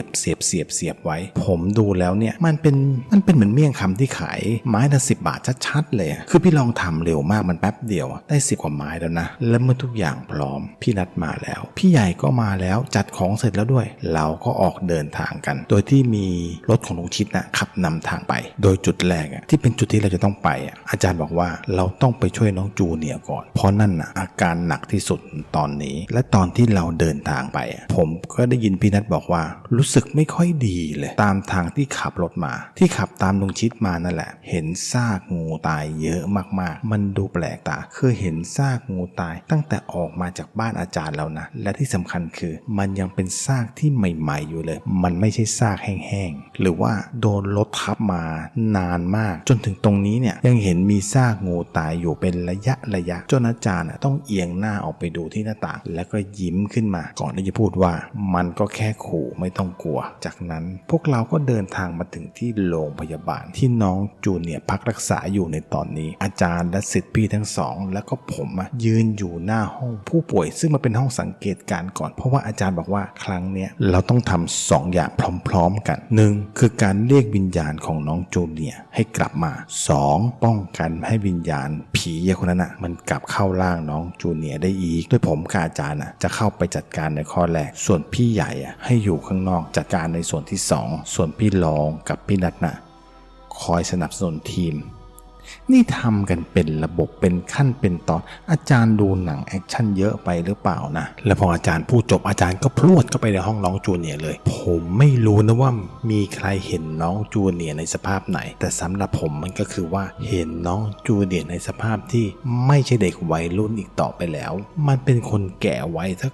ยบไว้ผมดูแล้วเนี่ยมันเป็นเหมือนเมี่ยงคำที่ขายไม้ละ10 บาทชัดเลยคือพี่ลองทำเร็วมากมันแป๊บเดียวได้10 กว่าไม้แล้วนะและเมื่อทุกอย่างพร้อมพี่นัดมาแล้วพี่ใหญ่ก็มาแล้วจัดของเสร็จแล้วด้วยเราก็ออกเดินทางกันโดยที่มีรถของลุงชิดขับนำทางไปโดยจุดแรกที่เป็นจุดที่เราจะต้องไปอาจารย์บอกว่าเราต้องไปช่วยน้องจูเนียร์ก่อนเพราะนั่นอาการหนักที่สุดตอนนี้และตอนที่เราเดินทางไปผมก็ได้ยินพี่นัดบอกว่ารู้สึกไม่ค่อยดีเลยตามทางที่ขับรถมาที่ขับตามลุงชิดมานั่นแหละเห็นซากงูตายเยอะมากๆมันดูแปลกตาคือเห็นซากงูตายตั้งแต่ออกมาจากบ้านอาจารย์แล้วนะและที่สำคัญคือมันยังเป็นซากที่ใหม่ๆอยู่เลยมันไม่ใช่ซากแห้งๆหรือว่าโดนรถทับมานานมากจน นถึงตรงนี้เนี่ยยังเห็นมีซากงูตายอยู่เป็นระยะจนอาจารย์ต้องเอียงหน้าออกไปดูที่หน้าต่างแล้วก็ยิ้มขึ้นมาก่อนที่จะพูดว่ามันก็แค่ขู่ไม่ต้องกลัวจากนั้นพวกเราก็เดินทางมาถึงที่โรงพยาบาลที่น้องจูเนียร์พักรักษาอยู่ในตอนนี้อาจารย์และศิษย์พี่ทั้งสองแล้วก็ผมยืนอยู่หน้าห้องผู้ป่วยซึ่งมันเป็นห้องสังเกตการณ์ก่อนเพราะว่าอาจารย์บอกว่าครั้งเนี้ยเราต้องทำ2 อย่างพร้อมๆกัน1คือการเรียกวิญญาณของน้องจูเนียร์ให้กลับมา2ป้องกันให้วิญญาณผีคนนั้นมันกลับเข้าร่างน้องจูเนียร์ได้อีกด้วยผมกับอาจารย์จะเข้าไปจัดการในข้อแรกส่วนพี่ใหญ่ให้อยู่ข้างนอกจัดการในส่วนที่2ส่วนพี่รองกับพี่นัทคอยสนับสนุนทีมนี่ทำกันเป็นระบบเป็นขั้นเป็นตอนอาจารย์ดูหนังแอคชั่นเยอะไปหรือเปล่านะแล้วพออาจารย์พูดจบอาจารย์ก็พรวดเข้าไปในห้องน้องจูเนียร์เลยผมไม่รู้นะว่ามีใครเห็นน้องจูเนียร์ในสภาพไหนแต่สำหรับผมมันก็คือว่าเห็นน้องจูเนียร์ในสภาพที่ไม่ใช่เด็กวัยรุ่นอีกต่อไปแล้วมันเป็นคนแก่วัยถ้า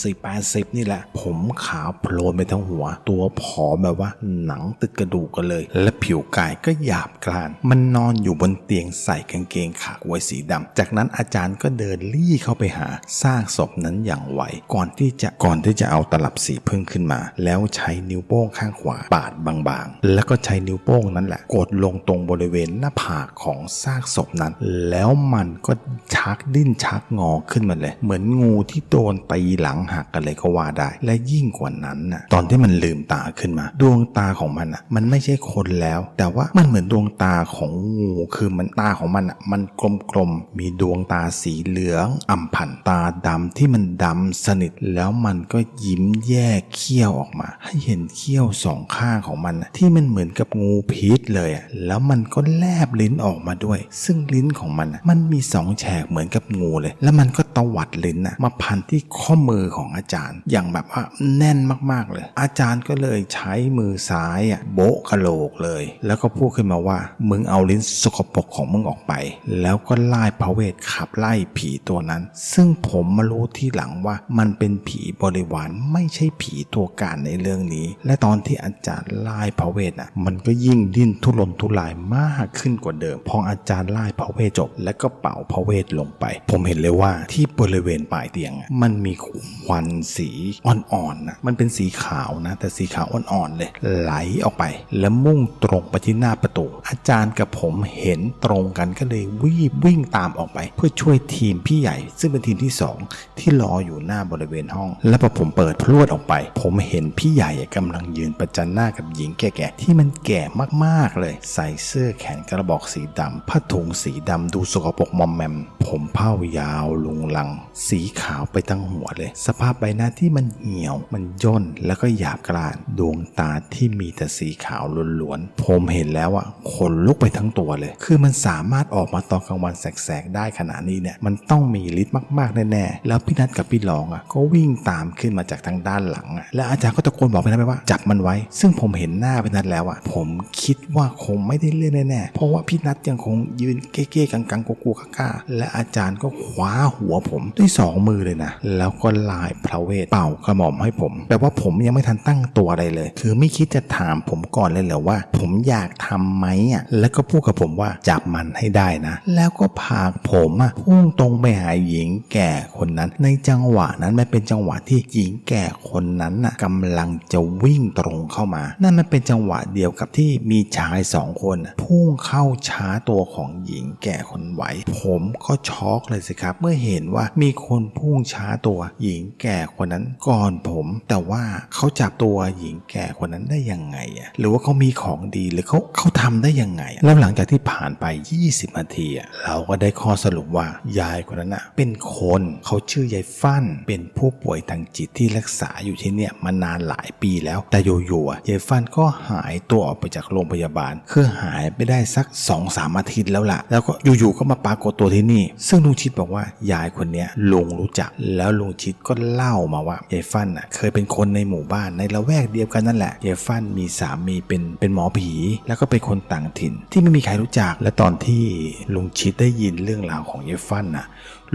90-80นี่แหละผมขาวโพลนไปทั้งหัวตัวผอมแบบว่าหนังติดกระดูกกันเลยและผิวกายก็หยาบกร้านมันนอนอยู่บนเตียงใส่กางเกงขาไว้สีดำจากนั้นอาจารย์ก็เดินลี่เข้าไปหาซากศพนั้นอย่างไวก่อนที่จะเอาตลับสีพึ่งขึ้นมาแล้วใช้นิ้วโป้งข้างขวาปาดบางๆแล้วก็ใช้นิ้วโป้งนั้นแหละกดลงตรงบริเวณหน้าผากของซากศพนั้นแล้วมันก็ชักดิ้นชักงอขึ้นมาเลยเหมือนงูที่โดนตีหลังหักกันเลยก็ว่าได้และยิ่งกว่านั้นตอนที่มันลืมตาขึ้นมาดวงตาของมันไม่ใช่คนแล้วแต่ว่ามันเหมือนดวงตาของงูคือมันตาของมันกลมๆมีดวงตาสีเหลืองอ่ำผันตาดำที่มันดำสนิทแล้วมันก็ยิ้มแยกเขี้ยวออกมาให้เห็นเขี้ยว2 ข้างของมันที่มันเหมือนกับงูพิษเลยแล้วมันก็แลบลิ้นออกมาด้วยซึ่งลิ้นของมันมี2 แฉกเหมือนกับงูเลยแล้วมันก็ตวัดลิ้นมาพันที่ข้อมือของอาจารย์อย่างแบบว่าแน่นมากๆเลยอาจารย์ก็เลยใช้มือซ้ายโบะกะโหลกเลยแล้วก็พูดขึ้นมาว่ามึงเอาลิ้นสกปรกของมึงออกไปแล้วก็ไล่พระเวทขับไล่ผีตัวนั้นซึ่งผมมารู้ที่หลังว่ามันเป็นผีบริวารไม่ใช่ผีตัวการในเรื่องนี้และตอนที่อาจารย์ไล่พระเวทมันก็ยิ่งดิ้นทุรนทุรายมากขึ้นกว่าเดิมพออาจารย์ไล่พระเวทจบแล้วก็เป่าพระเวทลงไปผมเห็นเลยว่าที่บริเวณปลายเตียงมันมีควันสีอ่อนๆมันเป็นสีขาวนะแต่สีขาวอ่อนๆเลยไหลออกไปแล้วมุ่งตรงไปที่หน้าประตูอาจารย์กับผมเห็นตรงกันก็เลยวิ่งตามออกไปเพื่อช่วยทีมพี่ใหญ่ซึ่งเป็นทีมที่2ที่รออยู่หน้าบริเวณห้องและพอผมเปิดพรวดออกไปผมเห็นพี่ใหญ่กำลังยืนประจันหน้ากับหญิงแก่ๆที่มันแก่มากๆเลยใส่เสื้อแขนกระบอกสีดำผ้าถุงสีดำดูสกปรกมอมแมมผมเผ้ายาวลุงลังสีขาวไปทั้งหัวเลยสภาพใบหน้าที่มันเหี่ยวมันย่นแล้วก็หยาบกร้านดวงตาที่มีแต่สีขาวล้วนๆผมเห็นแล้วขนลุกไปทั้งตัวเลยคือมันสามารถออกมาตอนกลางวันแสกๆได้ขนาดนี้เนี่ยมันต้องมีฤทธิ์มากๆแน่ๆแล้วพี่นัทกับพี่รองก็วิ่งตามขึ้นมาจากทางด้านหลังและอาจารย์ก็ตะโกนบอกพี่นัทไปว่าจับมันไว้ซึ่งผมเห็นหน้าพี่นัทแล้วผมคิดว่าคงไม่ได้เรื่องแน่ๆเพราะว่าพี่นัทยังคงยืนเก้ๆกังๆกลัวๆก้าๆและอาจารย์ก็คว้าหัวผมด้วย2 มือเลยนะแล้วก็ลายพระเวทเป่ากระหม่อมให้ผมแต่ว่าผมยังไม่ทันตั้งตัวอะไรเลยคือไม่คิดจะถามผมก่อนเลยเหรอว่าผมอยากทำไหมแล้วก็พูดกับผมว่าจับมันให้ได้นะแล้วก็พาผมพุ่งตรงไปหาหญิงแก่คนนั้นในจังหวะนั้นมันเป็นจังหวะที่หญิงแก่คนนั้นกำลังจะวิ่งตรงเข้ามานั่นมันเป็นจังหวะเดียวกับที่มีชาย2 คนพุ่งเข้าช้าตัวของหญิงแก่คนไว้ผมก็ช็อกเลยสิครับเมื่อเห็นว่ามีคนพุ่งช้าตัวหญิงแก่คนนั้นก่อนผมแต่ว่าเขาจับตัวหญิงแก่คนนั้นได้ยังไงหรือว่าเขามีของดีหรือเขาทำได้ยังไงแล้วหลังจากที่ผ่านไป20 นาทีเราก็ได้ข้อสรุปว่ายายคนนั้นเป็นคนเขาชื่อยายฟั่นเป็นผู้ป่วยทางจิตที่รักษาอยู่ที่เนี่ยมานานหลายปีแล้วแต่อยู่ๆยายฟั่นก็หายตัวออกไปจากโรงพยาบาลคือหายไปได้สัก 2-3 อาทิตย์แล้วล่ะแล้วก็อยู่ๆก็มาปรากฏตัวที่นี่ซึ่งลุงชิดบอกว่ายายคนนี้ลุงรู้จักแล้วลุงชิดก็เล่ามาว่ายายฟั่นเคยเป็นคนในหมู่บ้านในละแวกเดียวกันนั่นแหละยายฟั่นมีสามีเป็นหมอผีแล้วก็เป็นคนต่างถิ่นที่ไม่มีใครรู้จักและตอนที่ลุงชิดได้ยินเรื่องราวของยายฟั่น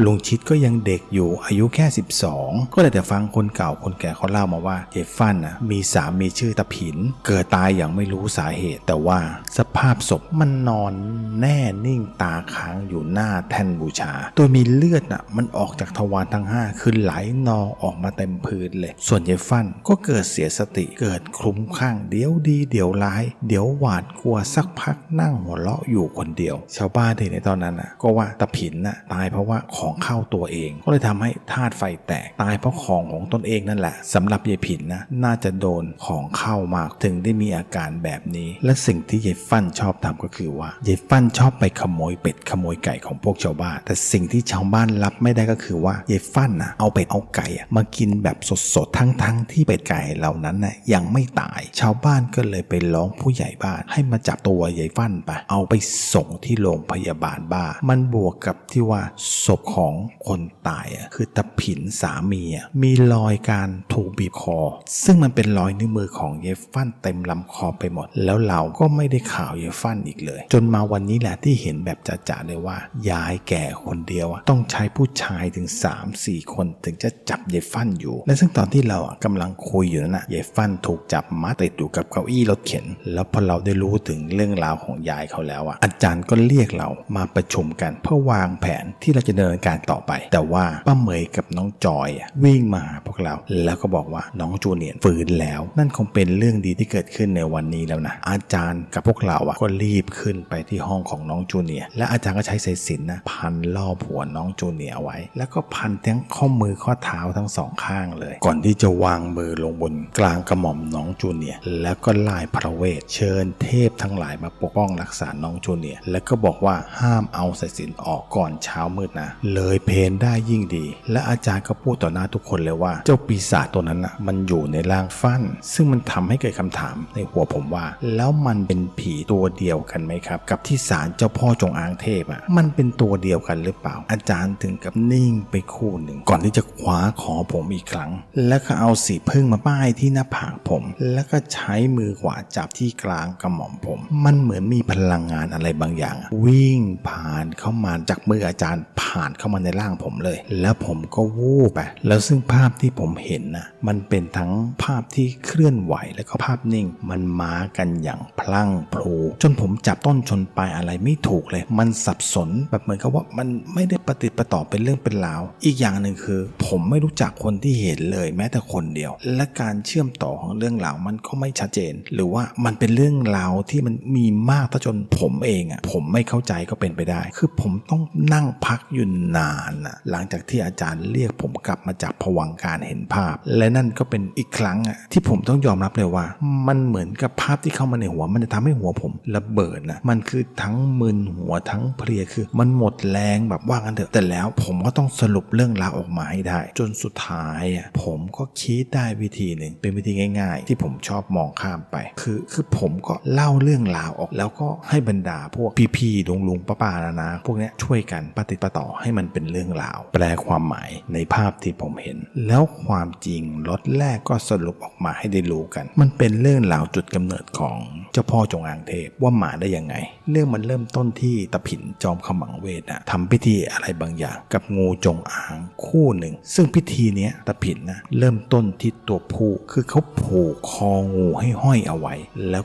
ลุงชิดก็ยังเด็กอยู่อายุแค่12ก็เลยแต่ฟังคนเก่าคนแก่เขาเล่ามาว่ายายฟั่นมีสามีชื่อตะผินเกิดตายอย่างไม่รู้สาเหตุแต่ว่าสภาพศพมันนอนแน่นิ่งตาค้างอยู่หน้าแท่นบูชาโดยมีเลือดมันออกจากทวารทั้ง5คือไหลนองออกมาเต็มพื้นเลยส่วนยายฟั่นก็เกิดเสียสติเกิดคลุ้มคลั่งเดี๋ยวดีเดี๋ยวร้ายเดี๋ยวหวาดกลัวสักพักนั่งหัวเราะอยู่คนเดียวชาวบ้านที่ในตอนนั้นก็ว่าตะผินตายเพราะว่าของเข้าตัวเองก็เลยทำให้ธาตุไฟแตกตายเพราะของตนเองนั่นแหละสำหรับยายผินน่าจะโดนของเข้ามากถึงได้มีอาการแบบนี้และสิ่งที่ยายฟั่นชอบทำก็คือว่ายายฟั่นชอบไปขโมยเป็ดขโมยไก่ของพวกชาวบ้านแต่สิ่งที่ชาวบ้านรับไม่ได้ก็คือว่ายายฟั่นเอาเป็ดเอาไก่มากินแบบสดๆทั้งที่เป็ดไก่เหล่านั้นยังไม่ตายชาวบ้านก็เลยไปร้องผู้ใหญ่บ้านให้มาจับตัวยายฟั่นไปเอาไปส่งที่โรงพยาบาลบ้ามันบวกกับที่ว่าศพของคนตายคือตะผินสามีมีรอยการถูกบีบคอซึ่งมันเป็นรอยนิ้วมือของยายฟั่นเต็มลำคอไปหมดแล้วเราก็ไม่ได้ข่าวยายฟั่นอีกเลยจนมาวันนี้แหละที่เห็นแบบจะๆเลยว่ายายแก่คนเดียวต้องใช้ผู้ชายถึง 3-4 คนถึงจะจับยายฟั่นอยู่และซึ่งตอนที่เรากำลังคุยอยู่นั้นยายฟั่นถูกจับมัดติดอยู่กับเก้าอี้รถเข็นแล้วพอเราได้รู้ถึงเรื่องราวของยายเขาแล้วอาจารย์ก็เรียกเรามาประชุมกันเพื่อวางแผนที่เราจะดำเนินการต่อไปแต่ว่าป้าเหมยกับน้องจอยวิ่งมาหาพวกเราแล้วก็บอกว่าน้องจูเนียร์ฟื้นแล้วนั่นคงเป็นเรื่องดีที่เกิดขึ้นในวันนี้แล้วนะอาจารย์กับพวกเราก็รีบขึ้นไปที่ห้องของน้องจูเนียร์และอาจารย์ก็ใช้สายสิญจน์พันรอบหัวน้องจูเนียร์เอาไว้แล้วก็พันทั้งข้อมือข้อเท้าทั้งสองข้างเลยก่อนที่จะวางมือลงบนกลางกระหม่อมน้องจูเนียร์แล้วก็ลายพระเวทเชิญเทพทั้งหลายมาปกป้องรักษาน้องจูเนียร์แล้วก็บอกว่าห้ามเอาสายสิญจน์ออกก่อนเช้ามืดนะเลยเพลได้ยิ่งดีและอาจารย์ก็พูดต่อหน้าทุกคนเลยว่าเจ้าปีศาจตัวนั้นมันอยู่ในร่างฟั่นซึ่งมันทำให้เกิดคำถามในหัวผมว่าแล้วมันเป็นผีตัวเดียวกันไหมครับกับที่ศาลเจ้าพ่อจงอางเทพมันเป็นตัวเดียวกันหรือเปล่าอาจารย์ถึงกับนิ่งไปคู่หนึ่งก่อนที่จะคว้าขอผมอีกครั้งแล้วก็เอาสีพึ่งมาป้ายที่หน้าผากผมแล้วก็ใช้มือขวาจับที่กลางกระหม่อมผมมันเหมือนมีพลังงานอะไรบางอย่างวิ่งผ่านเข้ามาจากมืออาจารย์ผ่านเข้ามาในร่างผมเลยแล้วผมก็วูบไปแล้วซึ่งภาพที่ผมเห็นมันเป็นทั้งภาพที่เคลื่อนไหวและก็ภาพนิ่งมันมากันอย่างพลั่งพลูจนผมจับต้นชนปลายอะไรไม่ถูกเลยมันสับสนแบบเหมือนกับว่ามันไม่ได้ปฏิปต่อเป็นเรื่องเป็นราวอีกอย่างหนึ่งคือผมไม่รู้จักคนที่เห็นเลยแม้แต่คนเดียวและการเชื่อมต่อของเรื่องราวมันก็ไม่ชัดเจนหรือว่ามันเป็นเรื่องราวที่มันมีมากจนผมเองผมไม่เข้าใจก็เป็นไปได้คือผมต้องนั่งพักอยู่นานหลังจากที่อาจารย์เรียกผมกลับมาจากภวังค์การเห็นภาพและนั่นก็เป็นอีกครั้งที่ผมต้องยอมรับเลยว่ามันเหมือนกับภาพที่เข้ามาในหัวมันจะทำให้หัวผมระเบิดมันคือทั้งมึนหัวทั้งเพลียคือมันหมดแรงแบบว่ากันเถอะแต่แล้วผมก็ต้องสรุปเรื่องราวออกมาให้ได้จนสุดท้ายผมก็คิดได้วิธีหนึ่งเป็นวิธีง่ายๆที่ผมชอบมองข้ามไปคือผมก็เล่าเรื่องราวออกแล้วก็ให้บรรดาพวกพี่ๆลุงป้าๆนาพวกนี้ช่วยกันปฏิปต่อให้มันเป็นเรื่องราวแปลความหมายในภาพที่ผมเห็นแล้วความจริงล็อตแรกก็สรุปออกมาให้ได้รู้กันมันเป็นเรื่องราวจุดกำเนิดของเจ้าพ่อจงอางเทพว่ามาได้ยังไงเรื่องมันเริ่มต้นที่ตะผินจอมขมังเวททำพิธีอะไรบางอย่างกับงูจงอางคู่หนึ่งซึ่งพิธีนี้ตะผินเริ่มต้นที่ตัวผู้คือเขาผูกคองูให้ห้อยเอาไว้แล้ว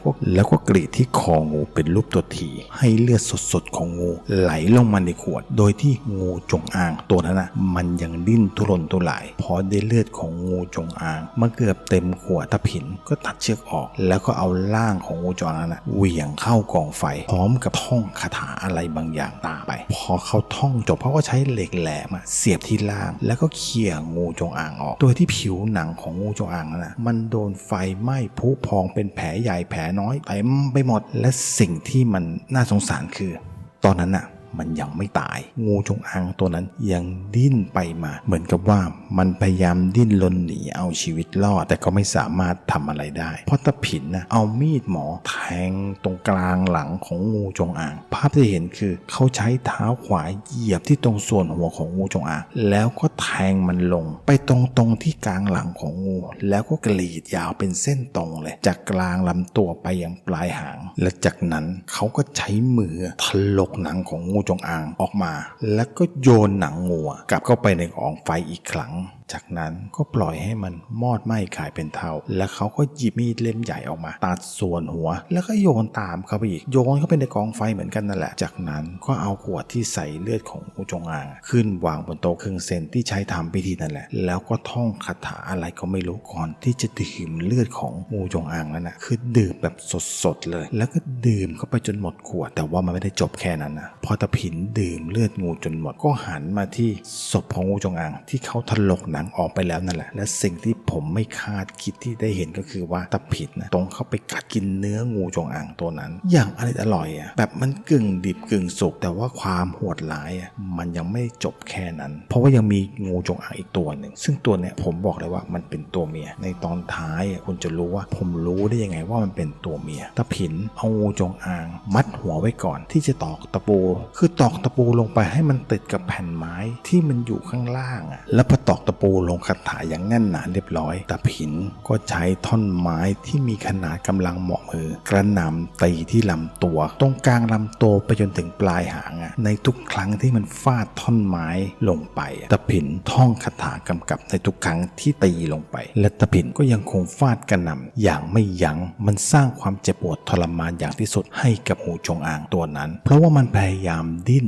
ก็กรีดที่คองูเป็นรูปตัวทีให้เลือดสดๆของงูไหลลงมาในขวดโดยที่งูจงอางตัวนั้นมันยังดิ้นทุรนทุรายพอได้เลือดของงูจงอางมาเกือบเต็มขวดตะผินก็ตัดเชือกออกแล้วก็เอาร่างของงูจงอางนั้นเหวี่ยงเข้ากองไฟพร้อมกับท่องคาถาอะไรบางอย่างตามไปพอเขาท่องจบเขาก็ใช้เหล็กแหลมเสียบที่ล่างแล้วก็เขี่ยงูจงอางออกโดยที่ผิวหนังของงูจงอางนั้นมันโดนไฟไหม้พุพองเป็นแผลใหญ่แผลน้อยเต็มไปหมดและสิ่งที่มันน่าสงสารคือตอนนั้นมันยังไม่ตายงูจงอางตัวนั้นยังดิ้นไปมาเหมือนกับว่ามันพยายามดิ้นรนหนีเอาชีวิตรอดแต่ก็ไม่สามารถทำอะไรได้เพราะตะผินเอามีดหมอแทงตรงกลางหลังของงูจงอางภาพที่เห็นคือเขาใช้เท้าขวาเหยียบที่ตรงส่วนหัวของงูจงอางแล้วก็แทงมันลงไปตรงที่กลางหลังของงูแล้วก็กรีดยาวเป็นเส้นตรงเลยจากกลางลำตัวไปยังปลายหางและจากนั้นเขาก็ใช้มือถลกหนังของงู จงอางออกมาแล้วก็โยนหนังงูกลับเข้าไปในกองไฟอีกครั้งจากนั้นก็ปล่อยให้มันมอดไหม้ขายเป็นเทาแล้วเขาก็หยิบมีดเล่มใหญ่ออกมาตัดส่วนหัวแล้วก็โยนตามเขาไปอีกโยนเข้าไปในกองไฟเหมือนกันนั่นแหละจากนั้นก็เอาขวดที่ใส่เลือดของงูจงอางขึ้นวางบนโต๊ะครึ่งเซนที่ใช้ทำพิธีนั่นแหละแล้วก็ท่องคาถาอะไรก็ไม่รู้ก่อนที่จะดื่มเลือดของงูจงอางนั่นนะคือดื่มแบบสดๆเลยแล้วก็ดื่มเข้าไปจนหมดขวดแต่ว่ามันไม่ได้จบแค่นั้นนะพอตะผินดื่มเลือดงูจนหมดก็หันมาที่ศพของงูจงอางที่เขาถลกหนังออกไปแล้วนั่นแหละและสิ่งที่ผมไม่คาดคิดที่ได้เห็นก็คือว่าตะผินนะตรงเข้าไปกัดกินเนื้องูจงอางตัวนั้นอย่างอร่อยอ่ะแบบมันกึ่งดิบกึ่งสุกแต่ว่าความโหดร้ายอ่ะมันยังไม่จบแค่นั้นเพราะว่ายังมีงูจงอางอีกตัวหนึ่งซึ่งตัวเนี้ยผมบอกเลยว่ามันเป็นตัวเมียในตอนท้ายคุณจะรู้ว่าผมรู้ได้ยังไงว่ามันเป็นตัวเมียตะผินเอางูจงอางมัดหัวไว้ก่อนที่จะตอกตะปูคือตอกตะปูลงไปให้มันติดกับแผ่นไม้ที่มันอยู่ข้างล่างอ่ะแล้วพอตอกตะปูลงคาถาอย่างแน่นหนาเรียบร้อยตะผินก็ใช้ท่อนไม้ที่มีขนาดกำลังเหมาะมือกระหน่ำตีที่ลำตัวตรงกลางลำตัวไปจนถึงปลายหางอ่ะในทุกครั้งที่มันฟาดท่อนไม้ลงไปตะผินท่องคาถากำกับในทุกครั้งที่ตีลงไปและตะผินก็ยังคงฟาดกระหน่ำอย่างไม่ยั้งมันสร้างความเจ็บปวดทรมานอย่างที่สุดให้กับงูจงอางตัวนั้นเพราะว่ามันพยายามดิ้น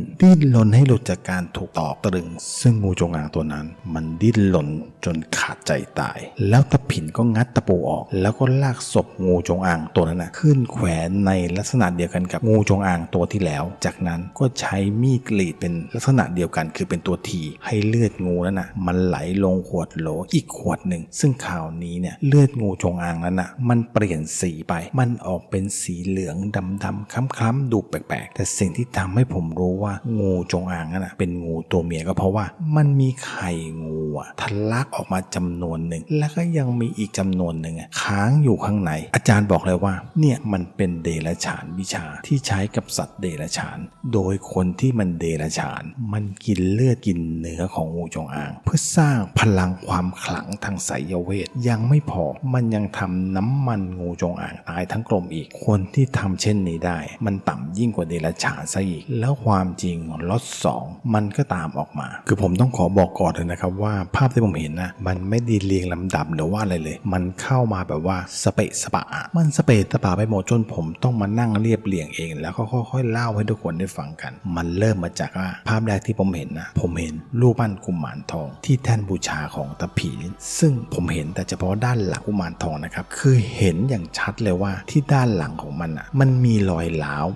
รนให้หลุดจากการถูกตอกตรึงซึ่งงูจงอางตัวนั้นมันดิ้นรนจนขาดใจตายแล้วตะผินก็งัดตะปูออกแล้วก็ลากศพงูจงอางตัวนั้นขึ้นแขวนในลักษณะเดียวกันกับงูจงอางตัวที่แล้วจากนั้นก็ใช้มีดกรีดเป็นลักษณะเดียวกันคือเป็นตัวทีให้เลือดงูนั้นมันไหลลงขวดโหลอีกขวดหนึ่งซึ่งคราวนี้เนี่ยเลือดงูจงอางนั้นมันเปลี่ยนสีไปมันออกเป็นสีเหลืองดำๆคล้ำๆดูแปลกๆแต่สิ่งที่ทำให้ผมรู้ว่างูจงอางนั้นเป็นงูตัวเมียก็เพราะว่ามันมีไข่งูทะลักออกมาจำนวนหนึ่งแล้วก็ยังมีอีกจำนวนหนึ่งค้างอยู่ข้างในอาจารย์บอกเลยว่าเนี่ยมันเป็นเดรัจฉานวิชาที่ใช้กับสัตว์เดรัจฉานโดยคนที่มันเดรัจฉานมันกินเลือดกินเนื้อของงูจงอางเพื่อสร้างพลังความขลังทางไสยเวทยังไม่พอมันยังทำน้ำมันงูจงอางตายทั้งกลมอีกคนที่ทำเช่นนี้ได้มันต่ำยิ่งกว่าเดรัจฉานซะอีกแล้วความจริงล็อต2มันก็ตามออกมาคือผมต้องขอบอกก่อนเลยนะครับว่าภาพที่ผมเห็นนะมันไม่ได้เรียงลำดับหรือว่าอะไรเลยมันเข้ามาแบบว่าสเปะสปะมันสเปะสปะไปหมดจนผมต้องมานั่งเรียบเรียงเองแล้วก็ค่อยๆเล่าให้ทุกคนได้ฟังกันมันเริ่มมาจากว่าภาพแรกที่ผมเห็นนะผมเห็นรูปปั้นกุมารทองที่แท่นบูชาของตะผินซึ่งผมเห็นแต่เฉพาะด้านหลังกุมารทองนะครับคือเห็นอย่างชัดเลยว่าที่ด้านหลังของมันมันมีรอยร้าว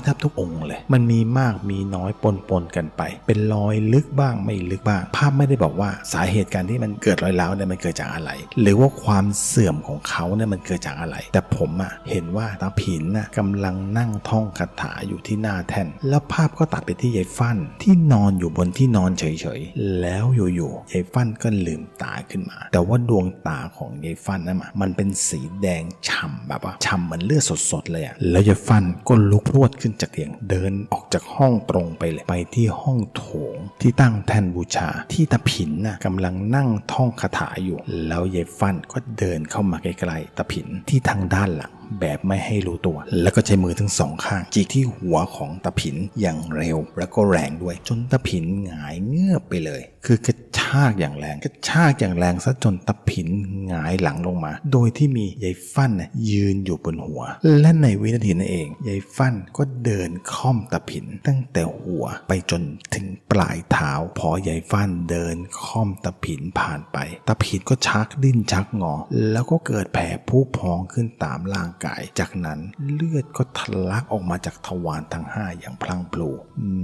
แทบทุกองค์เลยมันมีมากมีน้อยปนกันไปเป็นรอยลึกบ้างไม่ลึกบ้างภาพไม่ได้บอกว่าสาเหตุการที่มันเกิดรอยร้าวเนี่ยมันเกิดจากอะไรหรือว่าความเสื่อมของเขาเนี่ยมันเกิดจากอะไรแต่ผมเห็นว่าตาผินกำลังนั่งท่องคาถาอยู่ที่หน้าแท่นแล้วภาพก็ตัดไปที่ยายฟั่นที่นอนอยู่บนที่นอนเฉยๆแล้วอยู่ๆยายฟั่นก็ลืมตาขึ้นมาแต่ว่าดวงตาของยายฟั่นนั้นมันเป็นสีแดงฉ่ำแบบว่าฉ่ำเหมือนเลือดสดๆเลยแล้วยายฟั่นก็ลุกพรวดขึ้นจากเตียงเดินออกจากห้องตรงไปเลยไปที่ห้องโถงที่ตั้งแท่นบูชาที่ตาผินกำลังนั่งท่องคาถาอยู่แล้วยายฟั่นก็เดินเข้ามาใกล้ๆตาผินที่ทางด้านหลังแบบไม่ให้รู้ตัวแล้วก็ใช้มือทั้งสองข้างจีกที่หัวของตาผินอย่างเร็วแล้วก็แรงด้วยจนตาผินหงายเงือบไปเลยคือกระชากอย่างแรงซะจนตาผินหงายหลังลงมาโดยที่มียายฟั่นยืนอยู่บนหัวและในวินาทีนั้นเองยายฟั่นก็เดินค่อมตาผินตั้งแต่หัวไปจนถึงปลายเท้าพอยายฟั่นเดินค่อมตาผินผ่านไปตาผินก็ชักดิ้นชักงอแล้วก็เกิดแผลพุพองขึ้นตามร่างกายจากนั้นเลือดก็ทะลักออกมาจากทวารทั้ง5อย่างพลังพลู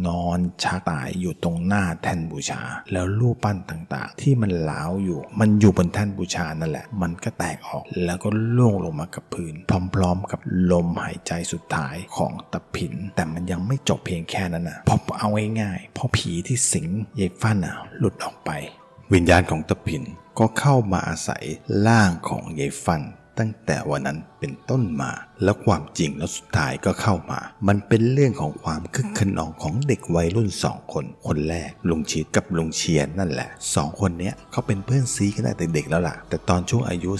นอนชักตายอยู่ตรงหน้าแท่นบูชาแล้วรูปปั้นต่างๆที่มันล้าวอยู่มันอยู่บนแท่นบูชานั่นแหละมันก็แตกออกแล้วก็ล่วงลงมากับพื้นพร้อมๆกับลมหายใจสุดท้ายของตะผินแต่มันยังไม่จบเพียงแค่นั้นเพราะเอาง่ายๆเพราะผีที่สิงยายฟั่นหลุดออกไปวิญญาณของตะผินก็เข้ามาอาศัยร่างของยายฟั่นตั้งแต่วันนั้น เป็นต้นมาแล้วความจริงแล้วสุดท้ายก็เข้ามามันเป็นเรื่องของความคึกขนองของเด็กวัยรุ่น2 คนคนแรกลุงชิดกับลุงเชียนนั่นแหละ2 คนเนี้ยเขาเป็นเพื่อนซีกันตั้งแต่เด็กแล้วล่ะแต่ตอนช่วงอายุ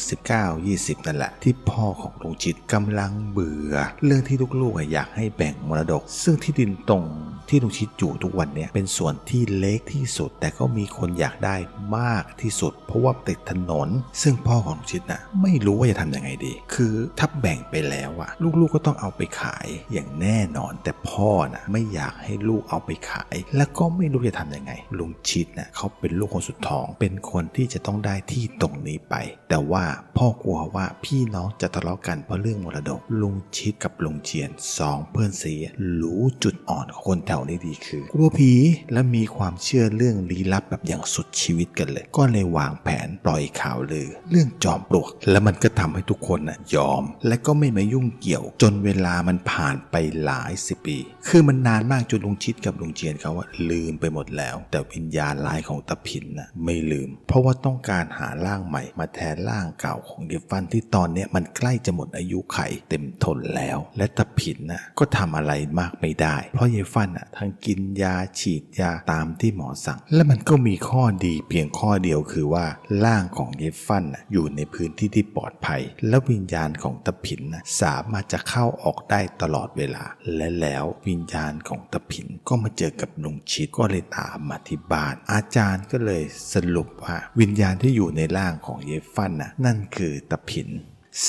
19-20 นั่นแหละที่พ่อของลุงชิดกำลังเบื่อเรื่องที่ลูกๆอยากให้แบ่งมรดกซึ่งที่ดินตรงที่ลุงชิดอยู่ทุกวันเนี่ยเป็นส่วนที่เล็กที่สุดแต่ก็มีคนอยากได้มากที่สุดเพราะว่าติดถนนซึ่งพ่อของลุงชิดน่ะไม่รู้ว่าจะทำยังไงดีคือถ้าแบ่งไปแล้วอะลูกๆก็ต้องเอาไปขายอย่างแน่นอนแต่พ่อน่ะไม่อยากให้ลูกเอาไปขายแล้วก็ไม่รู้จะทำยังไงลุงชิดน่ะเขาเป็นลูกคนสุดท้องเป็นคนที่จะต้องได้ที่ตรงนี้ไปแต่ว่าพ่อกลัวว่าพี่น้องจะทะเลาะกันเพราะเรื่องมรดกลุงชิดกับลุงเจียน2 เพื่อนซีรู้จุดอ่อนของคนแถวนี้ดีคือกลัวผีและมีความเชื่อเรื่องลี้ลับแบบอย่างสุดชีวิตกันเลยก็เลยวางแผนปล่อยข่าวลือเรื่องจอมปลวกและมันก็ทำให้ทุกคนน่ะยอมและก็ไม่มายุ่งเกี่ยวจนเวลามันผ่านไปหลาย10 ปีคือมันนานมากจนลุงชิดกับลุงเจียนเขาว่าลืมไปหมดแล้วแต่วิญญาณร้ายของตะผินน่ะไม่ลืมเพราะว่าต้องการหาร่างใหม่มาแทนร่างเก่าของเยฟันที่ตอนนี้มันใกล้จะหมดอายุไขเต็มทนแล้วและตะผินน่ะก็ทำอะไรมากไม่ได้เพราะเยฟันน่ะทั้งกินยาฉีดยาตามที่หมอสั่งและมันก็มีข้อดีเพียงข้อเดียวคือว่าร่างของเยฟันน่ะอยู่ในพื้นที่ที่ปลอดภัยและวิญญาณของตะผินน่ะสามารถจะเข้าออกได้ตลอดเวลาและแล้ววิญญาณของตะผินก็มาเจอกับลุงชิดก็เลยตามมาที่บ้านอาจารย์ก็เลยสรุปว่าวิญญาณที่อยู่ในร่างของเยฟันน่ะนั่นคือตะผิน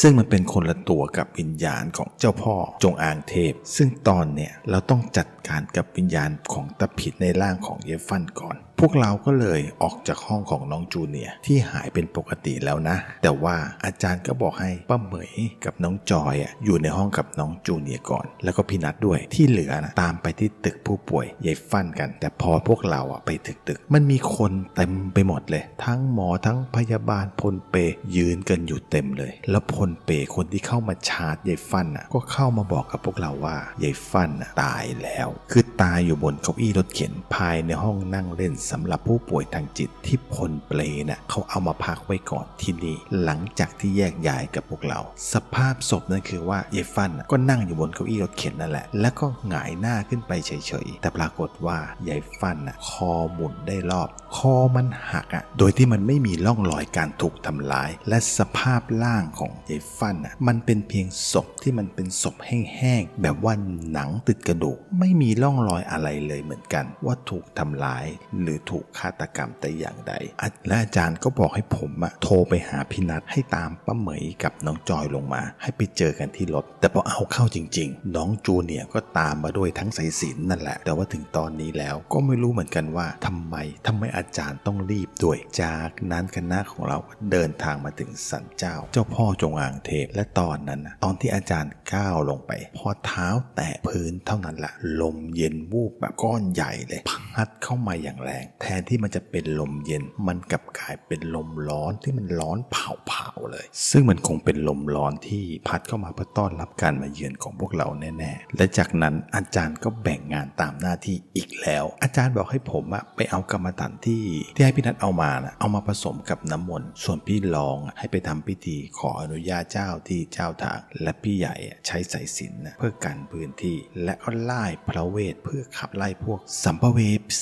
ซึ่งมันเป็นคนละตัวกับวิญญาณของเจ้าพ่อจงอางเทพซึ่งตอนเนี่ยเราต้องจัดการกับวิญญาณของตะผินในร่างของเยฟันก่อนพวกเราก็เลยออกจากห้องของน้องจูเนียร์ที่หายเป็นปกติแล้วนะแต่ว่าอาจารย์ก็บอกให้ป้าเหมยกับน้องจอยอยู่ในห้องกับน้องจูเนียร์ก่อนแล้วก็พี่นัทด้วยที่เหลือนะตามไปที่ตึกผู้ป่วยเยฟันกันแต่พอพวกเราไปถึงตึกมันมีคนเต็มไปหมดเลยทั้งหมอทั้งพยาบาลพลเปยืนกันอยู่เต็มเลยแล้วพลเปคนที่เข้ามาชาร์จเยฟันก็เข้ามาบอกกับพวกเราว่าเยฟันตายแล้วคือตายอยู่บนเก้าอี้รถเข็นภายในห้องนั่งเล่นสำหรับผู้ป่วยทางจิตที่พลเปลเขาเอามาพักไว้ก่อนที่นี่หลังจากที่แยกย้ายกับพวกเราสภาพศพนั่นคือว่าเยฟันก็นั่งอยู่บนเก้าอี้รถเข็นนั่นแหละแล้วก็หงายหน้าขึ้นไปเฉยๆแต่ปรากฏว่าเยฟันคอหมุนได้รอบคอมันหักโดยที่มันไม่มีร่องรอยการถูกทำร้ายและสภาพร่างของเยฟันมันเป็นเพียงศพที่มันเป็นศพแห้งๆแบบว่าหนังติดกระดูกไม่มีร่องรอยอะไรเลยเหมือนกันว่าถูกทำร้ายหรือถูกฆาตกรรมแต่อย่างใดและอาจารย์ก็บอกให้ผมโทรไปหาพี่นัทให้ตามป้าเหมยกับน้องจอยลงมาให้ไปเจอกันที่รถแต่พอเอาเข้าจริงๆน้องจูเนียร์ก็ตามมาด้วยทั้งสายสิญจน์นั่นแหละแต่ว่าถึงตอนนี้แล้วก็ไม่รู้เหมือนกันว่าทำไมอาจารย์ต้องรีบด้วยจากนั้นคณะของเราเดินทางมาถึงศาลเจ้าพ่อจงอางเทพและตอนนั้นตอนที่อาจารย์ก้าวลงไปพอเท้าแตะพื้นเท่านั้นแหละลมเย็นวูบแบบก้อนใหญ่เลยพัดเข้ามาอย่างแรงแทนที่มันจะเป็นลมเย็นมันกลับกลายเป็นลมร้อนที่มันร้อนเผาๆเลยซึ่งมันคงเป็นลมร้อนที่พัดเข้ามาเพื่อต้อนรับการมาเยือนของพวกเราแน่ๆและจากนั้นอาจารย์ก็แบ่งงานตามหน้าที่อีกแล้วอาจารย์บอกให้ผมไปเอากรรมฐานที่ให้พี่นัทเอามาผสมกับน้ำมนต์ส่วนพี่รองให้ไปทำพิธีขออนุญาตเจ้าที่เจ้าทางและพี่ใหญ่ใช้สายสิญจน์เพื่อกันพื้นที่และก็ไล่พระเวทเพื่อขับไล่พวกสัมภเว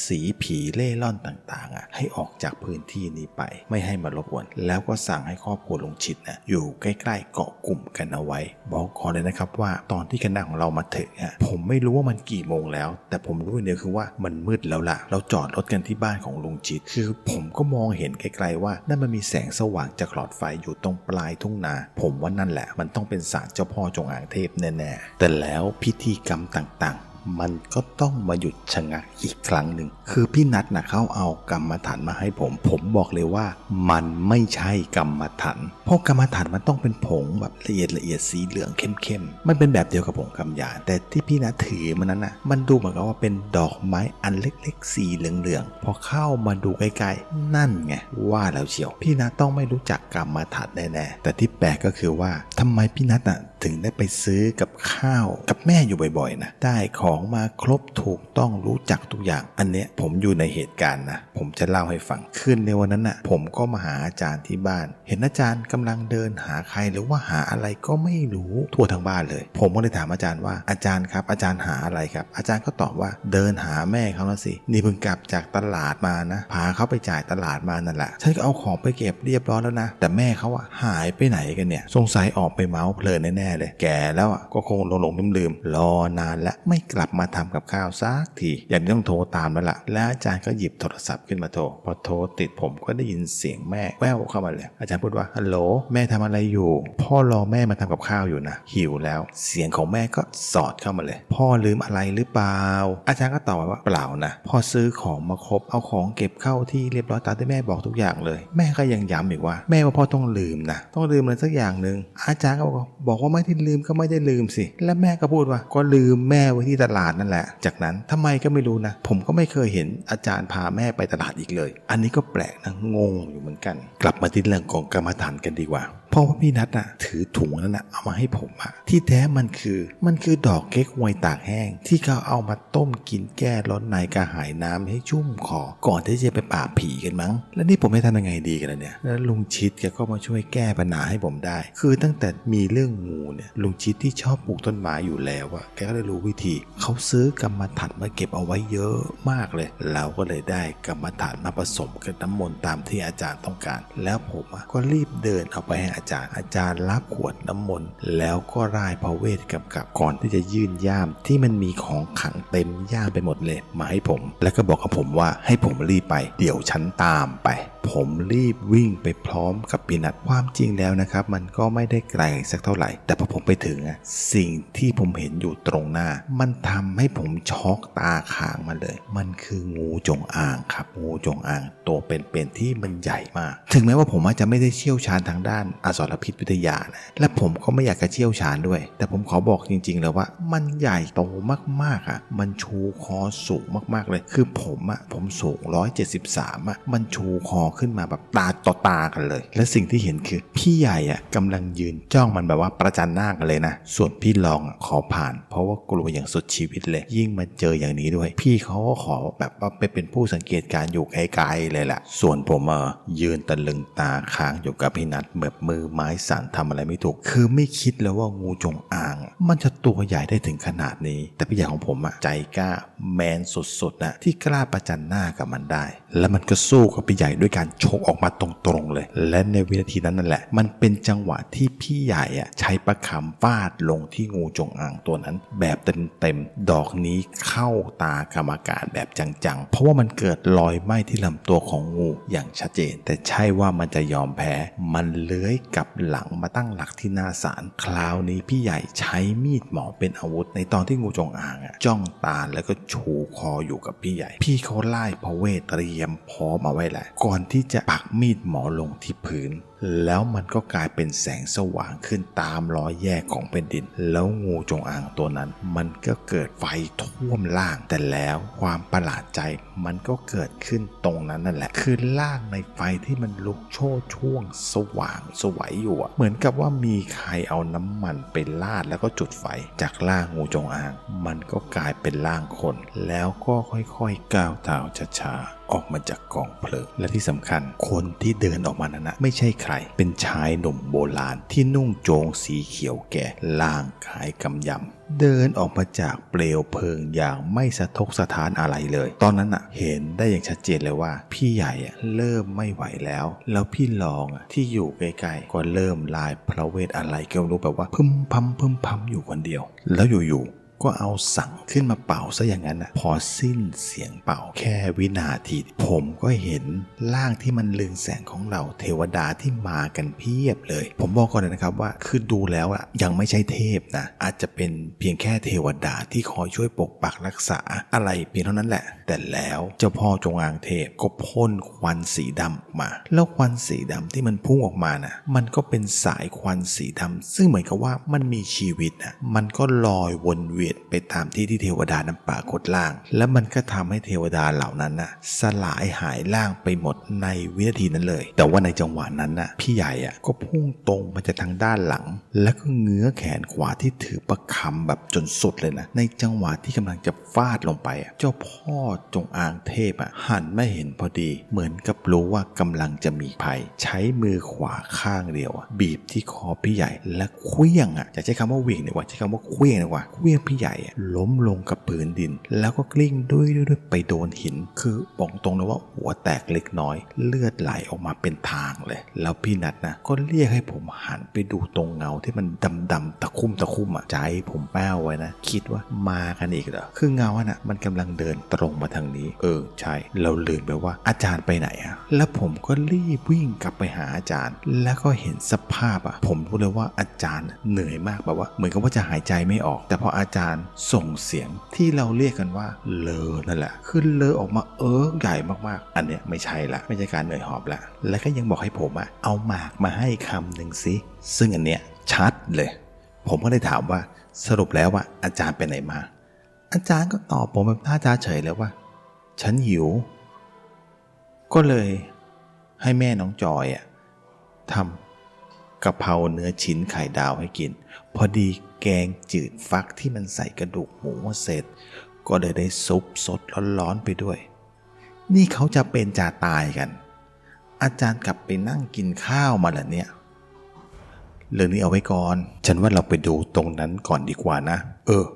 สีผีเล่ร่อนต่างๆให้ออกจากพื้นที่นี้ไปไม่ให้มารบกวนแล้วก็สั่งให้ครอบครัวลุงชิดอยู่ใกล้ๆเกาะกลุ่มกันเอาไว้บอกก่อนเลยนะครับว่าตอนที่คณะของเรามาถึงผมไม่รู้ว่ามันกี่โมงแล้วแต่ผมรู้อย่างเดียวคือว่ามันมืดแล้วล่ะเราจอดรถกันที่บ้านของลุงชิดคือผมก็มองเห็นไกลๆว่านั่นมันมีแสงสว่างจากหลอดไฟอยู่ตรงปลายทุ่งนาผมว่านั่นแหละมันต้องเป็นศาลเจ้าพ่อจงอางเทพแน่ๆแต่แล้วพิธีกรรมต่างๆมันก็ต้องมาหยุดชะงักอีกครั้งหนึ่งคือพี่นัทเขาเอากรรมฐานมาให้ผมบอกเลยว่ามันไม่ใช่กรรมฐานเพราะกรรมฐานมันต้องเป็นผงแบบละเอียดสีเหลืองเข้มๆมันเป็นแบบเดียวกับผงกำยานแต่ที่พี่นัทถือมันนั้นมันดูเหมือนกับว่าเป็นดอกไม้อันเล็กๆสีเหลืองๆพอเข้ามาดูใกล้ๆนั่นไงว่าแล้วเชียวพี่นัทต้องไม่รู้จักกรรมฐานแน่ๆแต่ที่แปลกก็คือว่าทำไมพี่นัท ถึงได้ไปซื้อกับข้าวกับแม่อยู่บ่อยๆนะได้ของมาครบถูกต้องรู้จักทุกอย่างอันเนี้ยผมอยู่ในเหตุการณ์นะผมจะเล่าให้ฟังคืนในวันนั้นน่ะผมก็มาหาอาจารย์ที่บ้านเห็นอาจารย์กำลังเดินหาใครหรือว่าหาอะไรก็ไม่รู้ทั่วทั้งบ้านเลยผมก็เลยถามอาจารย์ว่าอาจารย์ครับอาจารย์หาอะไรครับอาจารย์ก็ตอบว่าเดินหาแม่เขาแล้วสินี่เพิ่งกลับจากตลาดมานะพาเขาไปจ่ายตลาดมานั่นแหละฉันก็เอาของไปเก็บเรียบร้อยแล้วนะแต่แม่เขาอะหายไปไหนกันเนี่ยสงสัยออกไปเมาเพลินแน่ๆเลยแก่แล้วอะก็คงหลงลืมรอนานแล้วไม่กลับมาทำกับข้าวสักทีอย่างนี้ต้องโทรตามแล้วล่ะแล้วอาจารย์ก็หยิบโทรศัพท์ขึ้นมาโทรพอโทรติดผมก็ได้ยินเสียงแม่แว่วเข้ามาเลยอาจารย์พูดว่าฮัลโหลแม่ทำอะไรอยู่พ่อรอแม่มาทำกับข้าวอยู่นะหิวแล้วเสียงของแม่ก็สอดเข้ามาเลยพ่อลืมอะไรหรือเปล่าอาจารย์ก็ตอบว่าเปล่านะพ่อซื้อของมาครบเอาของเก็บเข้าที่เรียบร้อยตามที่แม่บอกทุกอย่างเลยแม่ก็ยังย้ำอีกว่าแม่ว่าพ่อต้องลืมนะต้องลืมอะไรสักอย่างนึงอาจารย์ก็บอกว่าไม่ได้ลืมก็ไม่ได้ลืมสิและแม่ก็พูดว่าก็ลืมแม่ไว้ที่ตลาดนั่นแหละจากนั้นทำไมก็ไม่รู้นะผมก็ไม่เคยเห็นอาจารย์พาแม่ไปตลาดอีกเลยอันนี้ก็แปลกนะงงอยู่เหมือนกันกลับมาที่เรื่องของกรรมฐานกันดีกว่าเพราะว่าพี่นัทน่ะถือถุงนั้นน่ะเอามาให้ผมอะที่แท้มันคือดอกเก๊กฮวยตากแห้งที่เขาเอามาต้มกินแก้ร้อนในกระหายน้ำให้ชุ่มคอก่อนที่จะไปปราบผีกันมั้งแล้วนี่ผมไม่ทำยังไงดีกันล่ะเนี่ยแล้วลุงชิดแกก็มาช่วยแก้ปัญหาให้ผมได้คือตั้งแต่มีเรื่องงูเนี่ยลุงชิดที่ชอบปลูกต้นไม้อยู่แล้วอะแกก็เลยรู้วิธีเขาซื้อกรรมฐานมาเก็บเอาไว้เยอะมากเลยเราก็เลยได้กรรมฐานมาผสมกับน้ำมนต์ตามที่อาจารย์ต้องการแล้วผมก็รีบเดินเอาไปให้อาจารย์รับขวดน้ำมนต์แล้วก็ร่ายพระเวทกำกับก่อนที่จะยื่นย่ามที่มันมีของขลังเต็มย่ามไปหมดเลยมาให้ผมแล้วก็บอกกับผมว่าให้ผมรีบไปเดี๋ยวฉันตามไปผมรีบวิ่งไปพร้อมกับปีนัทความจริงแล้วนะครับมันก็ไม่ได้ไกลสักเท่าไหร่แต่พอผมไปถึงสิ่งที่ผมเห็นอยู่ตรงหน้ามันทำให้ผมช็อกตาค้างมาเลยมันคืองูจงอางครับงูจงอางตัวเป็นๆที่มันใหญ่มากถึงแม้ว่าผมอาจจะไม่ได้เชี่ยวชาญทางด้านอสรพิษวิทยานะและผมก็ไม่อยากจะเชี่ยวชาญด้วยแต่ผมขอบอกจริงๆเลยว่ามันใหญ่โตมากๆมันชูคอสูงมากๆเลยคือผมสูง173มันชูคอขึ้นมาแบบตาต่อตากันเลยและสิ่งที่เห็นคือพี่ใหญ่กำลังยืนจ้องมันแบบว่าประจันหน้ากันเลยนะส่วนพี่รองขอผ่านเพราะว่ากลัวอย่างสุดชีวิตเลยยิ่งมาเจออย่างนี้ด้วยพี่เขาก็ขอแบบว่าไปเป็นผู้สังเกตการอยู่ไกลๆเลยแหละส่วนผมยืนตะลึงตาค้างอยู่กับพี่นัทแบบมือไม้สั่นทำอะไรไม่ถูกคือไม่คิดเลยว่างูจงอางมันจะตัวใหญ่ได้ถึงขนาดนี้แต่พี่ใหญ่ของผมใจกล้าแมนสุดๆนะที่กล้าประจันหน้ากับมันได้แล้วมันก็สู้กับพี่ใหญ่ด้วยการชกออกมาตรงๆเลยและในวินาทีนั้นนั่นแหละมันเป็นจังหวะที่พี่ใหญ่ใช้ประคำฟาดลงที่งูจงอางตัวนั้นแบบเต็มๆดอกนี้เข้าตากรรมการแบบจังๆเพราะว่ามันเกิดรอยไหม้ที่ลำตัวของงูอย่างชัดเจนแต่ใช่ว่ามันจะยอมแพ้มันเลื้อยกลับหลังมาตั้งหลักที่หน้าศาลคราวนี้พี่ใหญ่ใช้มีดหมอเป็นอาวุธในตอนที่งูจงอางจ้องตาแล้วก็ชูคออยู่กับพี่ใหญ่พี่เขาไล่พระเวทเตรียมพร้อมเอาไว้แหละก่อนที่จะปักมีดหมอลงที่พื้นแล้วมันก็กลายเป็นแสงสว่างขึ้นตามรอยแยกของแผ่นดินแล้วงูจงอางตัวนั้นมันก็เกิดไฟท่วมล่างแต่แล้วความประหลาดใจมันก็เกิดขึ้นตรงนั้นนั่นแหละคือล่างในไฟที่มันลุกโชนช่วงสว่างสวยอยู่เหมือนกับว่ามีใครเอาน้ำมันไปราดแล้วก็จุดไฟจากล่างงูจงอางมันก็กลายเป็นร่างคนแล้วก็ค่อยๆก้าวเท้าช้าๆออกมาจากกองเพลิงและที่สำคัญคนที่เดินออกมานั้นไม่ใช่ใครเป็นชายหนุ่มโบราณที่นุ่งโจงสีเขียวแก่ร่างกายกำยำเดินออกมาจากเปลวเพลิงอย่างไม่สะทกสะท้านอะไรเลยตอนนั้นเห็นได้อย่างชัดเจนเลยว่าพี่ใหญ่เริ่มไม่ไหวแล้วพี่รองที่อยู่ใกล้ๆก็เริ่มลายพระเวทอะไรก็ไม่รู้แบบว่าพึมพำอยู่คนเดียวแล้วอยู่ๆก็เอาสั่งขึ้นมาเป่าซะอย่างนั้นพอสิ้นเสียงเป่าแค่วินาทีผมก็เห็นร่างที่มันเรืองแสงของเราเทวดาที่มากันเพียบเลยผมบอกก่อนเลยนะครับว่าคือดูแล้วยังไม่ใช่เทพนะอาจจะเป็นเพียงแค่เทวดาที่คอยช่วยปกปักรักษาอะไรเพียงเท่านั้นแหละแต่แล้วเจ้าพ่อจงอางเทพก็พ่นควันสีดำออกมาแล้วควันสีดำที่มันพุ่งออกมามันก็เป็นสายควันสีดำซึ่งเหมือนกับว่ามันมีชีวิตมันก็ลอยวนเวียน ตุไปตามที่เทวดานั้นปรากฏร่างแล้วมันก็ทำให้เทวดาเหล่านั้นน่ะสลายหายร่างไปหมดในวินาทีนั้นเลยแต่ว่าในจังหวะนั้นน่ะพี่ใหญ่ก็พุ่งตรงมาจากทางด้านหลังแล้วก็เงื้อแขนขวาที่ถือประคำแบบจนสุดเลยนะในจังหวะที่กำลังจะฟาดลงไปเจ้าพ่อจงอางเทพหันมาเห็นพอดีเหมือนกับรู้ว่ากำลังจะมีภัยใช้มือขวาข้างเดียวบีบที่คอพี่ใหญ่และเคลี้ยงจะใช้คำว่าเหวี่ยงดีกว่าใช้คำว่าเคลี้ยงดีกว่าเคลี้ยงพี่ใหญ่ล้มลงกับพื้นดินแล้วก็กลิ้งด้วยไปโดนหินคือบอกตรงเลยว่าหัวแตกเล็กน้อยเลือดไหลออกมาเป็นทางเลยแล้วพี่นัทนะก็เรียกให้ผมหันไปดูตรงเงาที่มันดำๆตะคุ่มใจผมแป้วไว้นะคิดว่ามากันอีกเหรอคือเงามันกำลังเดินตรงมาทางนี้ใช่เราลืมไปว่าอาจารย์ไปไหนแล้วผมก็รีบวิ่งกลับไปหาอาจารย์แล้วก็เห็นสภาพผมรู้เลยว่าอาจารย์เหนื่อยมากแบบว่าเหมือนกับว่าจะหายใจไม่ออกแต่พออาจารย์ส่งเสียงที่เราเรียกกันว่าเลอนั่นแหละคือเลอออกมาใหญ่มากๆอันเนี้ยไม่ใช่ละไม่ใช่การเหนื่อยหอบละและก็ยังบอกให้ผมเอาหมากมาให้คำหนึ่งสิซึ่งอันเนี้ยชัดเลยผมก็เลยถามว่าสรุปแล้วว่าอาจารย์ไปไหนมาอาจารย์ก็ตอบผมแบบหน้าตาเฉยเลยว่าฉันหิวก็เลยให้แม่น้องจอยทำกะเพราเนื้อชิ้นไข่ดาวให้กินพอดีแกงจืดฟักที่มันใส่กระดูกหมูเสร็จก็เลยได้ซุปสดร้อนๆไปด้วยนี่เขาจะเป็นจะตายกันอาจารย์กลับไปนั่งกินข้าวมาเหรอเนี่ยเรื่องนี้เอาไว้ก่อนฉันว่าเราไปดูตรงนั้นก่อนดีกว่านะ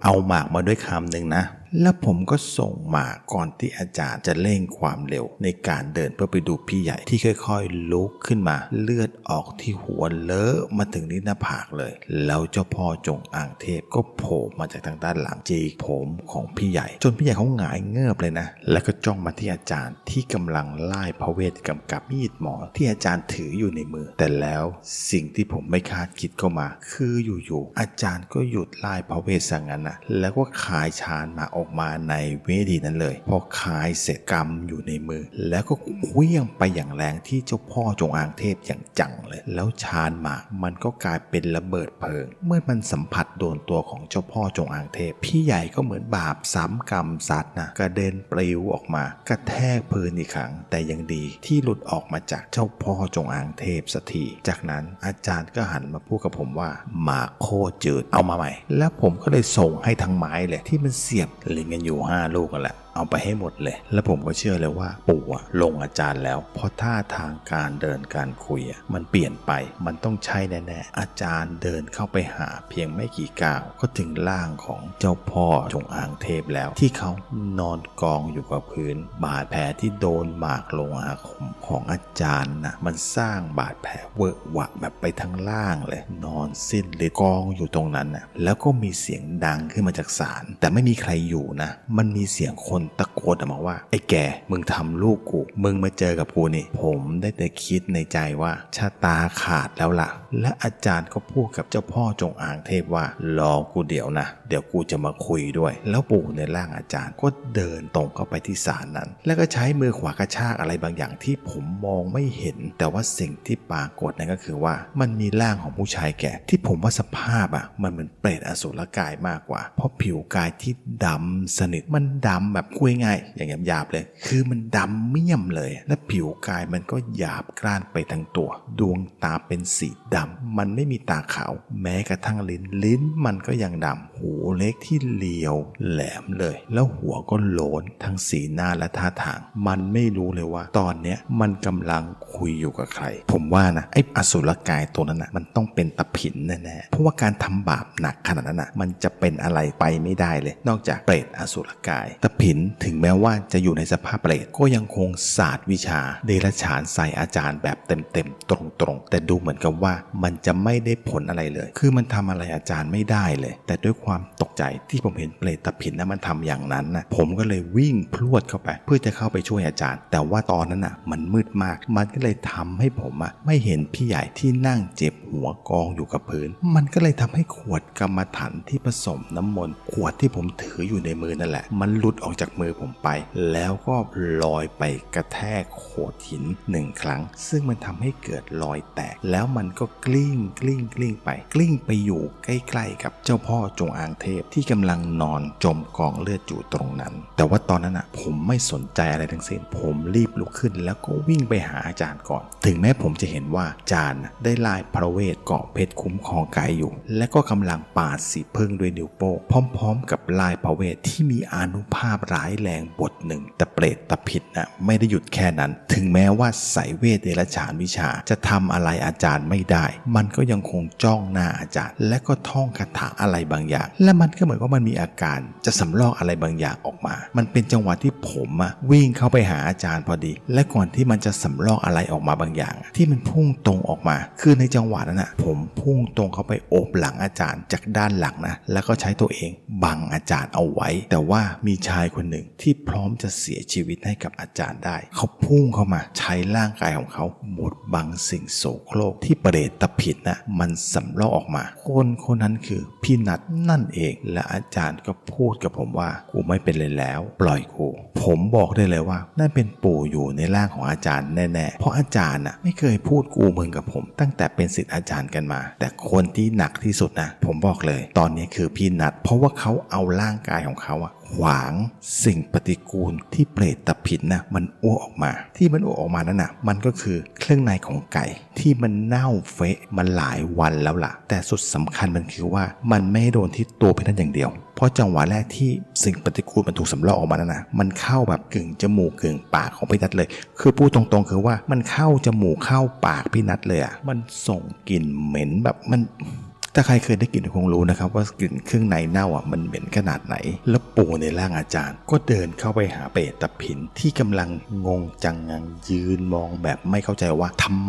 เอาหมากมาด้วยคำหนึ่งนะแล้วผมก็ส่งหมากก่อนที่อาจารย์จะเร่งความเร็วในการเดินเพื่อไปดูพี่ใหญ่ที่ค่อยๆลุกขึ้นมาเลือดออกที่หัวเลอะมาถึงที่หน้าผากเลยแล้วเจ้าพ่อจงอางเทพก็โผล่มาจากทางด้านหลังจีกผมของพี่ใหญ่จนพี่ใหญ่เขาหงายเงือบเลยนะแล้วก็จ้องมาที่อาจารย์ที่กำลังไล่พระเวทกำกับมีดหมอที่อาจารย์ถืออยู่ในมือแต่แล้วสิ่งที่ผมไม่คาดคิดเข้ามาคืออยู่ๆอาจารย์ก็หยุดไล่พระเวทซะงั้นนะแล้วก็คายชาญมาออกมาในเวทีนั้นเลยพอคายเสร็จกำอยู่ในมือแล้วก็เคลื่องไปอย่างแรงที่เจ้าพ่อจงอางเทพอย่างจังเลยแล้วชาญหมากมันก็กลายเป็นระเบิดเพลิงเมื่อมันสัมผัสโดนตัวของเจ้าพ่อจงอางเทพพี่ใหญ่ก็เหมือนบาปซ้ำกรรมซัดนะกระเด็นปลิวออกมากระแทกพื้นอีกครั้งแต่ยังดีที่หลุดออกมาจากเจ้าพ่อจงอางเทพสักทีจากนั้นอาจารย์ก็หันมาพูดกับผมว่าหมากโคตรจืดเอามาใหม่แล้วผมก็เลยส่งให้ทั้งไม้เลยที่มันเสียบเล็งกันอยู่5 ลูกกันแหละเอาไปให้หมดเลยแล้วผมก็เชื่อเลยว่าปู่ลงอาจารย์แล้วเพราะท่าทางการเดินการคุยมันเปลี่ยนไปมันต้องใช่แน่ๆอาจารย์เดินเข้าไปหาเพียงไม่กี่ก้าวก็ถึงร่างของเจ้าพ่อจงอางเทพแล้วที่เขานอนกองอยู่กับพื้นบาดแผลที่โดนหมากลงอาคมของอาจารย์นะมันสร้างบาดแผลเวอะหวะแบบไปทั้งล่างเลยนอนสิ้นฤทธิ์กองอยู่ตรงนั้นนะแล้วก็มีเสียงดังขึ้นมาจากศาลแต่ไม่มีใครอยู่นะมันมีเสียงคนตะโกนออกมาว่าไอ้แกมึงทำลูกกูมึงมาเจอกับกูนี่ผมได้แต่คิดในใจว่าชะตาขาดแล้วล่ะและอาจารย์ก็พูดกับเจ้าพ่อจงอางเทพว่ารอกูเดี๋ยวนะเดี๋ยวกูจะมาคุยด้วยแล้วปู่ในร่างอาจารย์ก็เดินตรงเข้าไปที่ศาลนั้นแล้วก็ใช้มือขวากระชากอะไรบางอย่างที่ผมมองไม่เห็นแต่ว่าสิ่งที่ปรากฏนั่นก็คือว่ามันมีร่างของผู้ชายแก่ที่ผมว่าสภาพมันเหมือนเปรตอสุรกายมากกว่าเพราะผิวกายที่ดำสนิทมันดำแบบคุยง่ายอย่างหยาบๆเลยคือมันดำเมี่ยมเลยและผิวกายมันก็หยาบกร้านไปทั้งตัวดวงตาเป็นสีดำมันไม่มีตาขาวแม้กระทั่งลิ้นมันก็ยังดำหูเล็กที่เลียวแหลมเลยแล้วหัวก็โลนทั้งสีหน้าและท่าทางมันไม่รู้เลยว่าตอนเนี้ยมันกำลังคุยอยู่กับใครผมว่านะไอ้อสุรกายตัวนั้นมันต้องเป็นตะผินแน่ๆเพราะว่าการทำบาปหนักขนาดนั้นมันจะเป็นอะไรไปไม่ได้เลยนอกจากเปรตอสุรกายตะผินถึงแม้ว่าจะอยู่ในสภาพเปรตก็ยังคงศาสตร์วิชาเดรัจฉานใส่อาจารย์แบบเต็มๆตรงๆแต่ดูเหมือนกับว่ามันจะไม่ได้ผลอะไรเลยคือมันทำอะไรอาจารย์ไม่ได้เลยแต่ด้วยความตกใจที่ผมเห็นเปรตตะผินมันทำอย่างนั้นผมก็เลยวิ่งพรวดเข้าไปเพื่อจะเข้าไปช่วยอาจารย์แต่ว่าตอนนั้นมันมืดมากมันก็เลยทำให้ผมไม่เห็นพี่ใหญ่ที่นั่งเจ็บหัวกองอยู่กับพื้นมันก็เลยทำให้ขวดกรรมฐานที่ผสมน้ำมนต์ขวดที่ผมถืออยู่ในมือนั่นแหละมันหลุดออกจาก มือผมไปแล้วก็ลอยไปกระแทกโขดหิน1 ครั้งซึ่งมันทำให้เกิดรอยแตกแล้วมันก็กลิ้งไปอยู่ใกล้ๆกับเจ้าพ่อจงอางเทพที่กำลังนอนจมกองเลือดอยู่ตรงนั้นแต่ว่าตอนนั้นผมไม่สนใจอะไรทั้งสิ้นผมรีบลุกขึ้นแล้วก็วิ่งไปหาอาจารย์ก่อนถึงแม้ผมจะเห็นว่าอาจารย์ได้ลายพระเวทเกาะเพชรคุ้มครองกายอยู่และก็กำลังปาดสีพึ่งด้วยนิ้วโป้งพร้อมๆกับลายพระเวทที่มีอานุภาพร้ายแรงบทหนึ่งแต่เปรตตะผิดไม่ได้หยุดแค่นั้นถึงแม้ว่าสายเวทเดรัจฉานวิชาจะทำอะไรอาจารย์ไม่ได้มันก็ยังคงจ้องหน้าอาจารย์และก็ท่องคาถาอะไรบางอย่างและมันก็เหมือนว่ามันมีอาการจะสำลอกอะไรบางอย่างออกมามันเป็นจังหวะที่ผมวิ่งเข้าไปหาอาจารย์พอดีและก่อนที่มันจะสำลอกอะไรออกมาบางอย่างที่มันพุ่งตรงออกมาคือในจังหวะนั้นผมพุ่งตรงเข้าไปโอบหลังอาจารย์จากด้านหลังแล้วก็ใช้ตัวเองบังอาจารย์เอาไว้แต่ว่ามีชายคนหนึ่งที่พร้อมจะเสียชีวิตให้กับอาจารย์ได้เขาพุ่งเข้ามาใช้ร่างกายของเขาบดบังสิ่งโสโครกที่เปรตตะผิดมันสำลอกออกมาคนนั้นคือพี่นัทนั่นเองและอาจารย์ก็พูดกับผมว่ากูไม่เป็นเลยแล้วปล่อยกูผมบอกได้เลยว่านั่นเป็นปู่อยู่ในร่างของอาจารย์แน่ๆเพราะอาจารย์ไม่เคยพูดกูมึงกับผมตั้งแต่เป็นศิษย์อาจารย์กันมาแต่คนที่หนักที่สุดผมบอกเลยตอนนี้คือพี่นัทเพราะว่าเขาเอาร่างกายของเขาขวางสิ่งปฏิกูลที่เปรตตะผิดมันอ้วกออกมาที่มันอ้วกออกมานั้นมันก็คือเครื่องในของไก่ที่มันเน่าเฟะมันหลายวันแล้วล่ะแต่สุดสำคัญมันคือว่ามันไม่โดนที่ตัวพี่นัทอย่างเดียวเพราะจังหวะแรกที่สิ่งปฏิกูลมันถูกสำลอกออกมานั้นมันเข้าแบบกึ่งจมูกกึ่งปากของพี่นัทเลยคือพูดตรงๆคือว่ามันเข้าจมูกเข้าปากพี่นัทเลยมันส่งกลิ่นเหม็นแบบมันถ้าใครเคยได้กลิ่นคงรู้นะครับว่ากลิ่นเครื่องในเน่ามันเหม็นขนาดไหนแล้วปู่ในร่างอาจารย์ก็เดินเข้าไปหาเปรตตะผินที่กำลังงงจังงังยืนมองแบบไม่เข้าใจว่าทำไ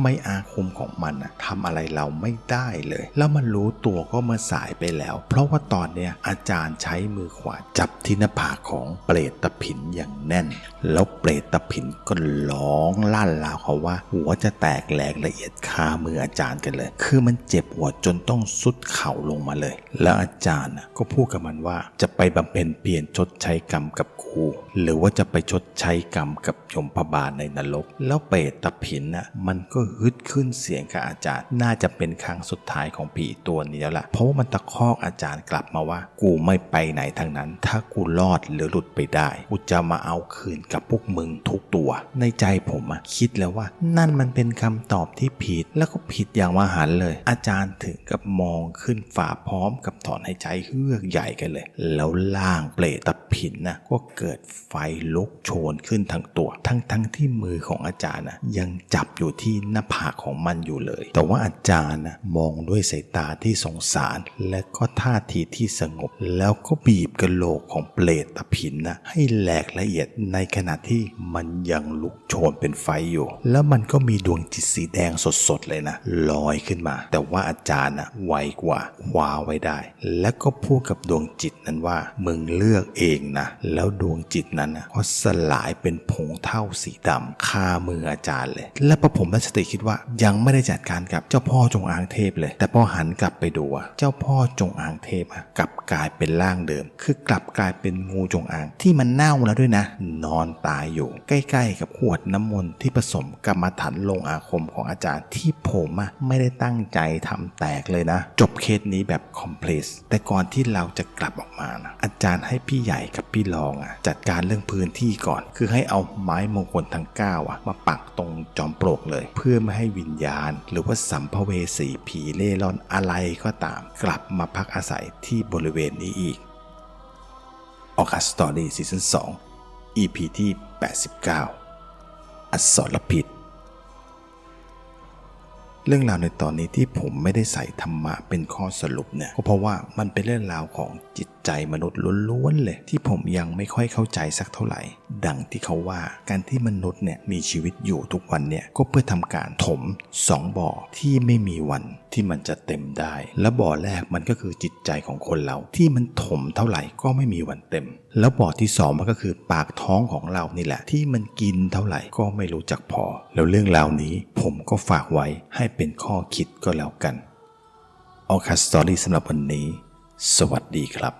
มอาคมของมันทำอะไรเราไม่ได้เลยแล้วมันรู้ตัวก็เมื่อสายไปแล้วเพราะว่าตอนเนี้ยอาจารย์ใช้มือขวาจับที่หน้าผากของเปรตตะผินอย่างแน่นแล้วเปรตตะผินก็ร้องลั่นราวเขาว่าหัวจะแตกแหลกละเอียดคามืออาจารย์กันเลยคือมันเจ็บหัวจนต้องสุดเข่าลงมาเลยแล้วอาจารย์ก็พูดกับมันว่าจะไปบำเพ็ญเปลี่ยนชดใช้กรรมกับกูหรือว่าจะไปชดใช้กรรมกับยมพบาลในนรกแล้วเปรตตะผินมันก็ฮึดขึ้นเสียงกับอาจารย์น่าจะเป็นครั้งสุดท้ายของผีตัวนี้แล้วล่ะเพราะว่ามันตะคอกอาจารย์กลับมาว่ากูไม่ไปไหนทางนั้นถ้ากูรอดหรือหลุดไปได้กูจะมาเอาคืนกับพวกมึงทุกตัวในใจผมคิดแล้วว่านั่นมันเป็นคำตอบที่ผิดแล้วก็ผิดอย่างมหันต์เลยอาจารย์ถึงกับมองขึ้นฟ้าพร้อมกับถอนหายใจเฮือกใหญ่กันเลยแล้วล่างเปรตตะผินก็เกิดไฟลุกโชนขึ้นทั้งตัวทั้งที่มือของอาจารย์ยังจับอยู่ที่หน้าผากของมันอยู่เลยแต่ว่าอาจารย์มองด้วยสายตาที่สงสารและก็ท่าทีที่สงบแล้วก็บีบกะโหลกของเปรตตะผินให้แหลกละเอียดในขณะที่มันยังลุกโชนเป็นไฟอยู่แล้วมันก็มีดวงจิตสีแดงสดๆเลยลอยขึ้นมาแต่ว่าอาจารย์ไวกว่าคว้าไว้ได้แล้วก็พูดกับดวงจิตนั้นว่ามึงเลือกเองนะแล้วดวงจิตนั้นก็สลายเป็นผงเท่าสีดำคามืออาจารย์เลยและพอผมได้สติคิดว่ายังไม่ได้จัดการกับเจ้าพ่อจงอางเทพเลยแต่พอหันกลับไปดูเจ้าพ่อจงอางเทพกลับกลายเป็นร่างเดิมคือกลับกลายเป็นงูจงอางที่มันเน่าแล้วด้วยนะนอนตายอยู่ใกล้ๆกับขวดน้ำมนต์ที่ผสมกรรมฐานลงอาคมของอาจารย์ที่ผมไม่ได้ตั้งใจทำแตกเลยนะจบเคสนี้แบบคอมเพล็กซ์แต่ก่อนที่เราจะกลับออกมาอาจารย์ให้พี่ใหญ่กับพี่รองจัดการเรื่องพื้นที่ก่อนคือให้เอาไม้มงคลทั้ง9มาปักตรงจอมปลวกเลยเพื่อไม่ให้วิญญาณหรือว่าสัมภเวสีผีเล่ร่อนอะไรก็ตามกลับมาพักอาศัยที่บริเวณนี้อีก Orchard Story Season 2 EP ที่89อสรพิษเรื่องราวในตอนนี้ที่ผมไม่ได้ใส่ธรรมะเป็นข้อสรุปเนี่ยก็เพราะว่ามันเป็นเรื่องราวของจิตใจมนุษย์ล้วนๆเลยที่ผมยังไม่ค่อยเข้าใจสักเท่าไหร่ดังที่เขาว่าการที่มนุษย์เนี่ยมีชีวิตอยู่ทุกวันเนี่ยก็เพื่อทำการถม2บ่อที่ไม่มีวันที่มันจะเต็มได้และบ่อแรกมันก็คือจิตใจของคนเราที่มันถมเท่าไหร่ก็ไม่มีวันเต็มแล้วบ่อที่2มันก็คือปากท้องของเรานี่แหละที่มันกินเท่าไหร่ก็ไม่รู้จักพอแล้วเรื่องราวนี้ผมก็ฝากไว้ให้เป็นข้อคิดก็แล้วกันOrchard Story สำหรับวันนี้สวัสดีครับ